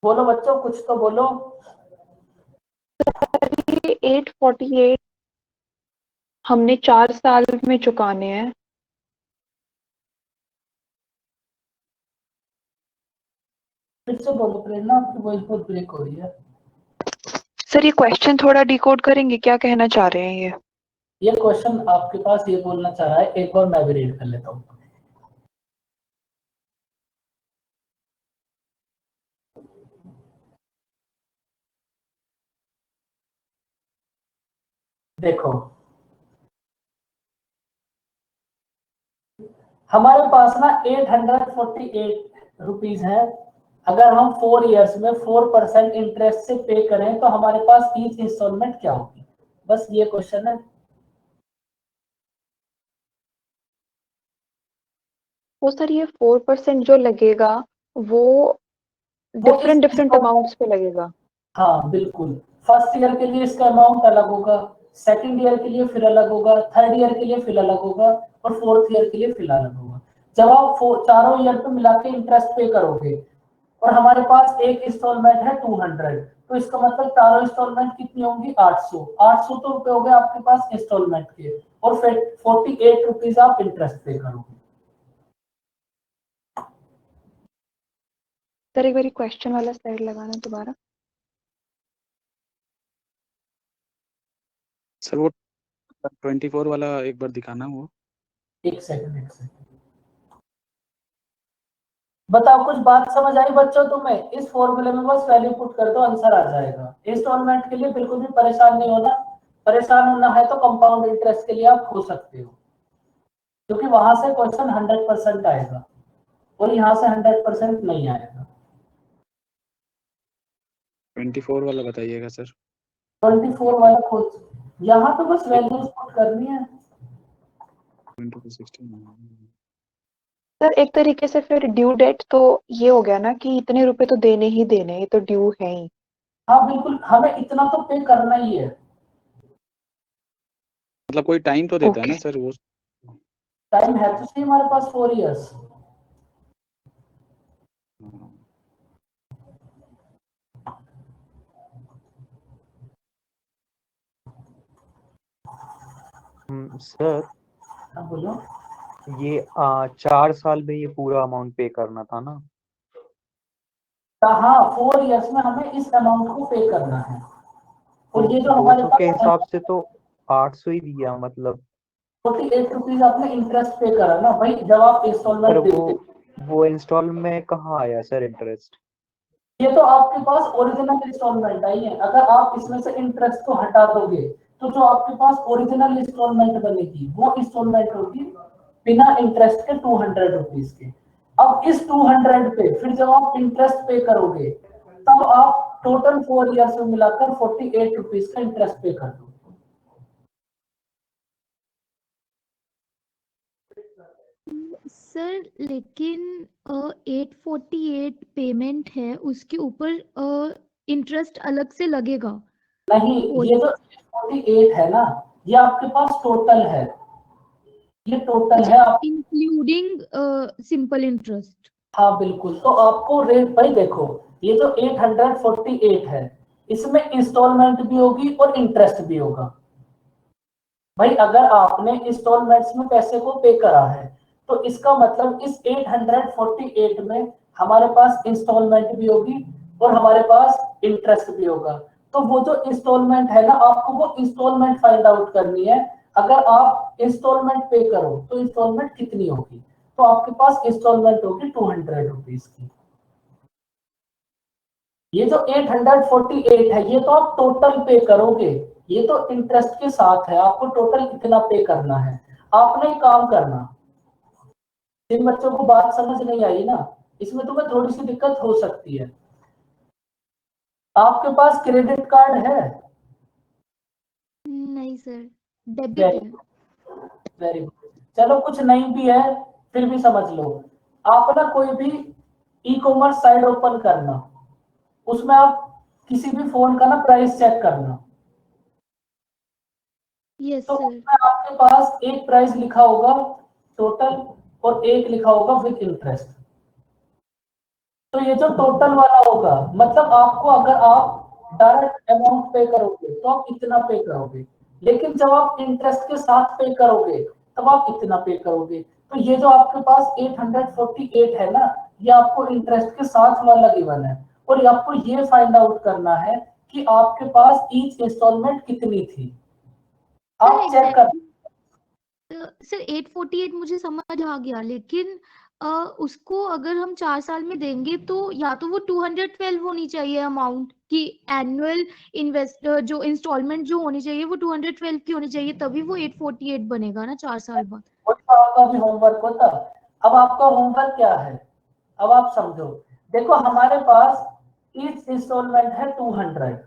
बोलो बच्चों कुछ तो बोलो। 848 हमने 4 साल में चुकाने हैं। फिर से बोलो प्रेरणा, आपकी वॉइस बहुत ब्रेक हो रही है। सर ये क्वेश्चन थोड़ा डिकोड करेंगे, क्या कहना चाह रहे हैं ये? ये क्वेश्चन आपके पास ये बोलना चाह रहा है, एक बार मैं भी रीड कर लेता हूँ। देखो हमारे पास ना 848 रुपीज है। अगर हम 4 इयर्स में 4% इंटरेस्ट से पे करें तो हमारे पास ईच इंस्टॉलमेंट क्या होगी, बस ये क्वेश्चन है। वो सर ये 4% जो लगेगा वो डिफरेंट अमाउंट्स पे लगेगा। हाँ बिल्कुल, फर्स्ट ईयर के लिए इसका अमाउंट अलग होगा, सेकंड ईयर के लिए फिर अलग होगा, थर्ड ईयर के लिए फिर अलग होगा और फोर्थ ईयर के लिए फिर अलग होगा। जब आप चारों ईयर पे मिला के इंटरेस्ट पे करोगे और हमारे पास एक इंस्टॉलमेंट है 200, तो इसका मतलब चारों इंस्टॉलमेंट कितनी होंगी 800 तो रुपए हो गए आपके पास इंस्टॉलमेंट के, और फिर 48 रुपीज आप इंटरेस्ट पे करोगे। सर एक बार क्वेश्चन वाला स्लाइड लगाना दोबारा। सर वो 24 वाला एक बार दिखाना वो। एक सेकंड बताओ, कुछ बात समझ आई बच्चों तुम्हें? इस फॉर्मूले में बस वैल्यू पुट कर दो, आंसर आ जाएगा। इंस्टॉलमेंट के लिए बिल्कुल भी परेशान नहीं होना, परेशान होना है तो कंपाउंड इंटरेस्ट के लिए आप हो सकते हो, क्योंकि वहां से क्वेश्चन 100% आएगा और यहाँ से 100% नहीं आएगा। 24 वाला बताइएगा सर। 24 वाला खुद यहाँ तो बस वैल्यूज पुट करनी है। 16। सर एक तरीके से फिर ड्यू डेट तो ये हो गया ना कि इतने रुपए तो देने ही देने, ये तो ड्यू है ही। हाँ बिल्कुल, हमें इतना तो पे करना ही है। मतलब कोई टाइम तो देता है ना ओके। सर वो। टाइम है तो सही हमारे पास 4 इयर्स। सर हाँ बोलो। ये 4 साल में ये पूरा अमाउंट पे करना था ना? हाँ 4 इयर्स में हमें इस अमाउंट को पे करना है, और ये जो हमारे 200 के पास हिसाब से तो 800 ही दिया, मतलब 48 रुपीज आपने इंटरेस्ट पे करा ना भाई, जब आप सर इंस्टॉलमेंट देते। वो इंस्टॉल में कहाँ आया सर इंटरेस्ट? ये तो आपके पास ओरिजिनल इंस्टॉलमेंट आई है, अगर आप इसमें से इंटरेस्ट को हटा दोगे तो जो आपके पास ओरिजिनल इंस्टॉलमेंट बनेगी वो इंस्टॉलमेंट होगी बिना इंटरेस्ट के 200 रुपीज के। अब इस 200 पे फिर जब आप इंटरेस्ट पे करोगे तब आप टोटल 4 इयर्स में मिलाकर 48 रुपीज का इंटरेस्ट पे कर दो। सर लेकिन 848 पेमेंट है, उसके ऊपर इंटरेस्ट अलग से लगेगा। नहीं, ये जो 48 है ना, ये आपके पास टोटल है, ये टोटल है आप। Including simple interest. हाँ बिल्कुल, तो आपको रेट भाई देखो, ये जो 848 है इसमें इंस्टॉलमेंट भी होगी और इंटरेस्ट भी होगा। भाई अगर आपने इंस्टॉलमेंट्स में पैसे को पे करा है तो इसका मतलब इस 848 में हमारे पास इंस्टॉलमेंट भी होगी और हमारे पास इंटरेस्ट भी होगा। तो वो जो इंस्टॉलमेंट है ना, आपको वो इंस्टॉलमेंट फाइंड आउट करनी है। अगर आप इंस्टॉलमेंट पे करो तो इंस्टॉलमेंट कितनी होगी, तो आपके पास इंस्टॉलमेंट होगी 200 रुपीज की। ये जो 848 है ये तो आप टोटल पे करोगे, ये तो इंटरेस्ट के साथ है, आपको टोटल इतना पे करना है। आपने एक काम करना, जिन बच्चों को बात समझ नहीं आई ना, इसमें तुम्हें थोड़ी सी दिक्कत हो सकती है। आपके पास क्रेडिट कार्ड है? नहीं सर, डेबिट है। वेरी गुड, चलो कुछ नहीं भी है फिर भी समझ लो। आप ना कोई भी ई कॉमर्स साइट ओपन करना, उसमें आप किसी भी फोन का ना प्राइस चेक करना। यस तो सर। उसमें आपके पास एक प्राइस लिखा होगा टोटल और एक लिखा होगा विद इंटरेस्ट। तो ये जो टोटल वाला होगा, मतलब आपको अगर आप डायरेक्ट अमाउंट पे करोगे तो आप इतना पे करोगे, लेकिन जब आप इंटरेस्ट के साथ पे करोगे तब आप इतना पे करोगे। तो ये जो आपके पास 848 है ना, ये आपको इंटरेस्ट के साथ वाला गिवन है, और आपको ये फाइंड आउट करना है कि आपके पास ईच इंस्टॉलमेंट कितनी थी। आप चेक कर। सर 848 मुझे समझ आ गया, लेकिन उसको अगर हम 4 साल में देंगे तो या तो वो 212 होनी चाहिए अमाउंट कि एनुअल इन्वेस्ट जो इंस्टॉलमेंट जो होनी चाहिए वो 212 की होनी चाहिए, तभी वो 848 बनेगा ना 4 साल बाद। वो तो आपका भी होमवर्क होता। अब आपका होमवर्क क्या है, अब आप समझो। देखो हमारे पास ईच इंस्टॉलमेंट है 200,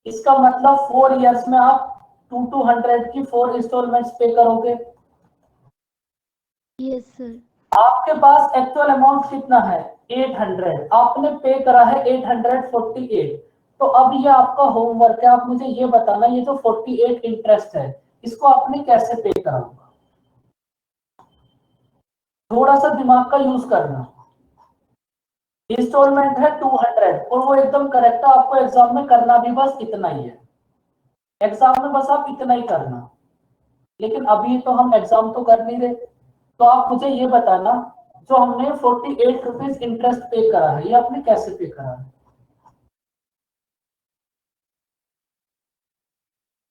इसका मतलब 4 इयर्स में आप 200 की 4 इंस्टॉलमेंट्स पे करोगे। Yes sir. आपके पास एक्चुअल अमाउंट कितना है 800, आपने पे करा है 848। तो अब ये आपका होमवर्क है, आप मुझे ये बताना ये जो 48 इंटरेस्ट है इसको आपने कैसे पे करा होगा। थोड़ा सा दिमाग का यूज करना। इंस्टॉलमेंट है 200 और वो एकदम करेक्ट है, आपको एग्जाम में करना भी बस इतना ही है, एग्जाम में बस आप इतना ही करना। लेकिन अभी तो हम एग्जाम तो कर नहीं रहे, तो आप मुझे ये बताना जो हमने 48 रुपीज इंटरेस्ट पे करा है ये आपने कैसे पे करा है।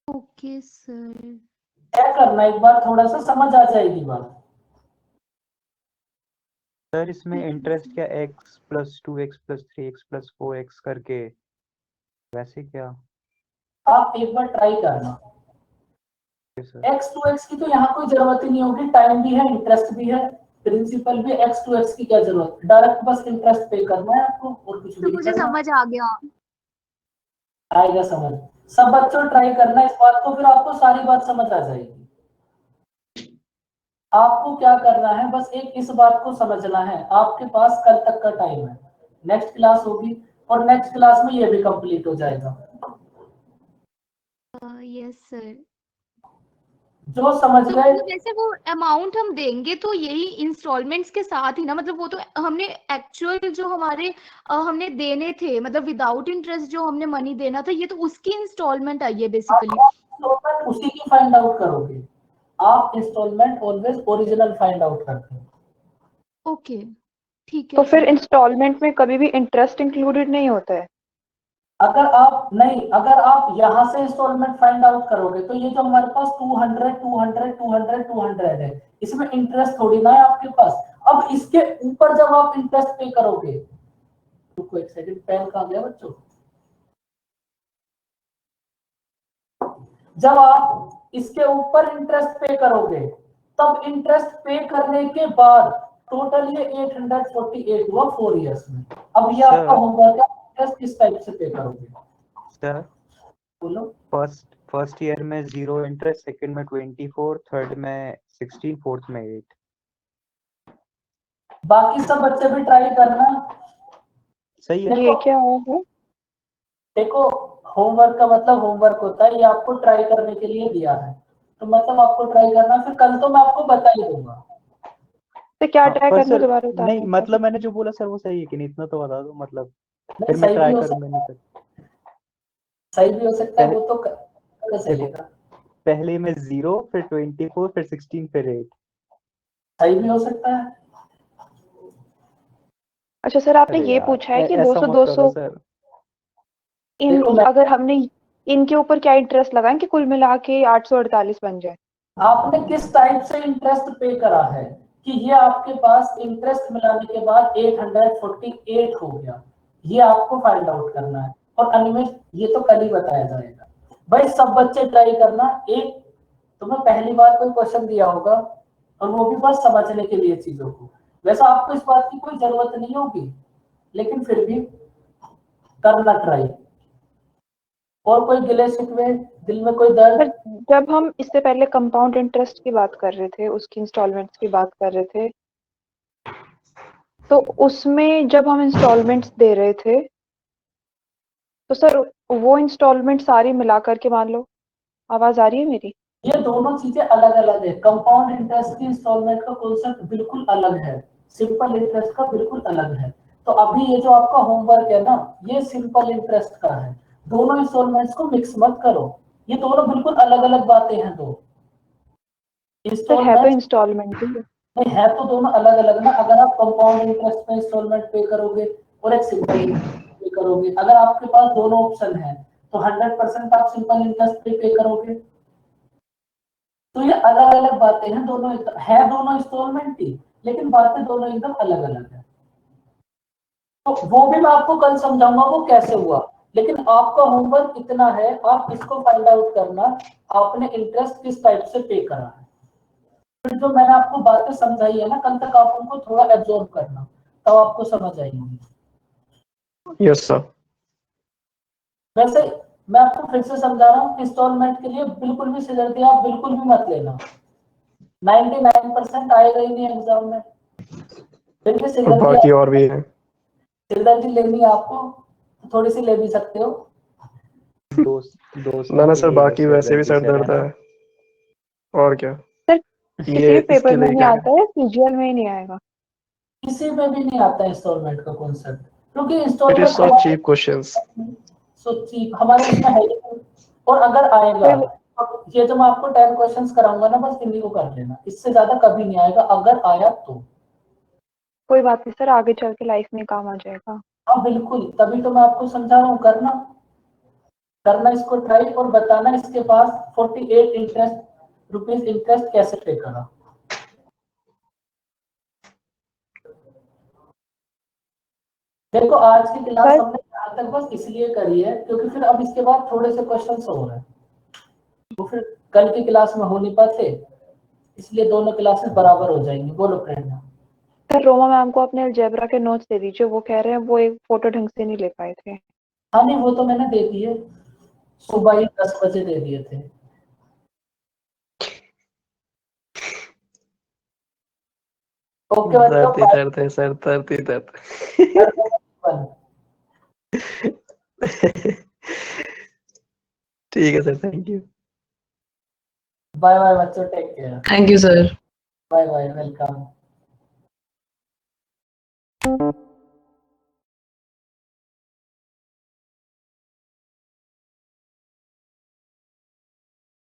Okay sir. क्या करना एक बार थोड़ा सा समझ आ जाएगी बात। सर इसमें इंटरेस्ट क्या x + 2x + 3x + 4x करके वैसे क्या? आप एक बार ट्राई करना। सर x to x की तो यहाँ कोई जरूरत ही नहीं होगी, टाइम भी है इंटरेस्ट भी है प्रिंसिपल भी, x to x की क्या जरूरत, डायरेक्ट बस इंटरेस्ट पे करना है आपको और कुछ भी तो नहीं मुझे करना। समझ आ गया। आएगा समझ। सब बच्चों ट्राई करना इस बात को, फिर आपको सारी बात समझ आ जाएगी। आपको क्या करना है बस एक इस बात को समझना है, आपके पास कल तक का टाइम है, नेक्स्ट क्लास होगी और नेक्स्ट क्लास में ये भी कंप्लीट हो जाएगा। Yes sir. जो समझ तो गए। मतलब वैसे वो अमाउंट हम देंगे तो यही इंस्टॉलमेंट्स के साथ ही ना, मतलब वो तो हमने एक्चुअल जो हमारे हमने देने थे, मतलब विदाउट इंटरेस्ट जो हमने मनी देना था ये तो उसकी इंस्टॉलमेंट आई है बेसिकली। आप इंस्टॉलमेंट उसी की फाइंड आउट करोगे, आप instalment always original find out करते हैं। ओके ठीक है तो फिर सर। इंस्टॉलमेंट में कभी भी इंटरेस्ट इंक्लूडेड नहीं होता है? अगर आप नहीं, अगर आप यहां से इंस्टॉलमेंट फाइंड आउट करोगे तो ये जो हमारे पास 200 200 200 200 है, इसमें इंटरेस्ट थोड़ी ना है आपके पास। अब इसके ऊपर जब आप इंटरेस्ट पे करोगे, रुको एक सेकंड, पेन कहां गया बच्चों। जब आप इसके ऊपर इंटरेस्ट पे करोगे तब इंटरेस्ट पे करने के बाद टोटल ये 848 हुआ 4 इयर्स में। अब ये आपका सर होमवर्क है, इंटरेस्ट किस टाइप से पे करोगे। सर बोलो। फर्स्ट ईयर में 0 इंटरेस्ट, सेकंड में 24, थर्ड में 16, फोर्थ में 8। बाकी सब बच्चे भी ट्राई करना। सही है। ये क्या है? देखो होमवर्क का मतलब होमवर्क होता है, ये आपको ट्राई करने के लिए दिया है, तो मतलब आपको ट्राई करना, फिर कल तो मैं आपको बता ही दूंगा। तो क्या हाँ ट्राई पर करना सर दोबारा बताना नहीं, है? मतलब मैंने जो बोला सर वो सही है कि नहीं, इतना तो बता दो, मतलब नहीं फिर मैं सही भी ट्राई हो करूंगा नहीं सकता कर। है, सही भी हो सकता है, पह, वो तो कैसे देखो चलेगा। पहले में 0, फिर 24, फिर 16, फिर 8। सही भी हो सकता है। अच्छा सर, आपने अरे ये यार पूछा है कि ऐसा 200 मत करो 200 सर। इन देखो मैं, अगर हमने इनके ऊपर क्या इंटरेस्ट लगाएं कि कुल मिला के 848 बन जाए? आपने किस टाइप से इंटरेस्ट पे करा है कि ये आपके पास इंटरेस्ट मिलाने के बाद 848 हो गया, ये आपको फाइंड आउट करना है। और अनिमेश ये तो कल ही बताया जाएगा। भाई सब बच्चे ट्राई करना। एक तुम्हें पहली बार कोई क्वेश्चन दिया होगा और वो भी बस समझने के लिए चीजों को, वैसा आपको इस बात की कोई जरूरत नहीं होगी, लेकिन फिर भी करना ट्राई। और कोई गिले शिकवे, दिल में कोई दर्द। पर जब हम इससे पहले कंपाउंड इंटरेस्ट की बात कर रहे थे, उसकी इंस्टॉलमेंट्स की बात कर रहे थे, तो उसमें जब हम इंस्टॉलमेंट्स दे रहे थे तो सर वो इंस्टॉलमेंट सारी मिला करके, मान लो, आवाज आ रही है मेरी? ये दोनों चीजें अलग अलग है। कंपाउंड इंटरेस्ट की इंस्टॉलमेंट का कॉन्सेप्ट बिल्कुल अलग है, सिंपल इंटरेस्ट का बिल्कुल अलग है। तो अभी ये जो आपका होमवर्क है ना, ये सिंपल इंटरेस्ट का है। दोनों इंस्टॉलमेंट्स को मिक्स मत करो, ये दोनों बिल्कुल अलग अलग बातें हैं। दो सर है तो इंस्टॉलमेंट इंस्टॉलमेंट ही है। नहीं है तो दोनों अलग अलग ना। अगर आप कंपाउंड इंटरेस्ट पे इंस्टॉलमेंट पे करोगे और एक सिंपल इंटरेस्ट पे करोगे, अगर आपके पास दोनों ऑप्शन है तो 100% आप सिंपल इंटरेस्ट पे करोगे। तो ये अलग अलग बातें हैं, दोनों है दोनों इंस्टॉलमेंट ही, लेकिन बातें दोनों एकदम अलग अलग है। तो वो भी मैं आपको कल समझाऊंगा वो कैसे हुआ, लेकिन आपका होमवर्क इतना है, आप इसको फाइंड आउट करना आपने इंटरेस्ट किस टाइप से पे करा है। फिर जो मैंने आपको बातें समझाई है ना, कल तक आप उनको थोड़ा एब्जॉर्ब करना, तब आपको समझ आएंगी। Yes sir. वैसे मैं आपको फिर से समझा रहा हूँ, इंस्टॉलमेंट के लिए बिल्कुल भी सिरदर्दी आप बिल्कुल भी मत लेना, 99% आएगा ही नहीं एग्जाम में। फिर भी बाकी और भी है, सिरदर्दी लेनी है आपको तो थोड़ी सी ले भी सकते हो। दोस्तों ना के सर, लिए बाकी बस वैसे भी सर सिरदर्दी दर्द है ना। है और क्या। सर किसी ये भी पेपर इसके में लिए नहीं क्या आता है, सीजीएल में ही नहीं आएगा। किसी में भी नहीं आता इंस्टॉलमेंट का कॉन्सेप्ट, क्योंकि it is instalment so cheap questions. So cheap हमारे इसमें है ही नहीं। और अगर आएगा तो ये जो मैं आपको 10 क्वेश्चंस कराऊंगा ना, बस इन्हीं को कर लेना, इससे ज्यादा कभी नहीं आएगा, अगर आया तो। कोई बात नहीं सर, आगे चल के लाइफ में काम आ जाएगा। हाँ बिल्कुल, तभी तो मैं आपको समझा रहा हूँ, करना करना इसको ट्राई, और बताना इसके पास 48 रुपीज इंटरेस्ट कैसे पे करा। देखो आज की क्लास सर हमने यहाँ तक बस इसलिए करी है क्योंकि फिर अब इसके बाद थोड़े से क्वेश्चंस हो रहे हैं, तो फिर कल की क्लास में हो नहीं पाते, इसलिए दोनों क्लासेस बराबर हो जाएंगी। बोलो प्रेरणा। सर रोमा मैम को अपने अलजेब्रा के नोट्स दे दीजिए, वो कह रहे हैं वो एक फोटो ढंग से नहीं ले पाए थे। हाँ नहीं, वो तो मैंने दे दिए, सुबह ही 10 बजे दे दिए थे। ओके बच्चों, दर्द ही दर्द है सर, दर्द ही दर्द। ठीक है sir, thank you. Bye bye बच्चों, take care. Thank you sir. Bye bye, welcome.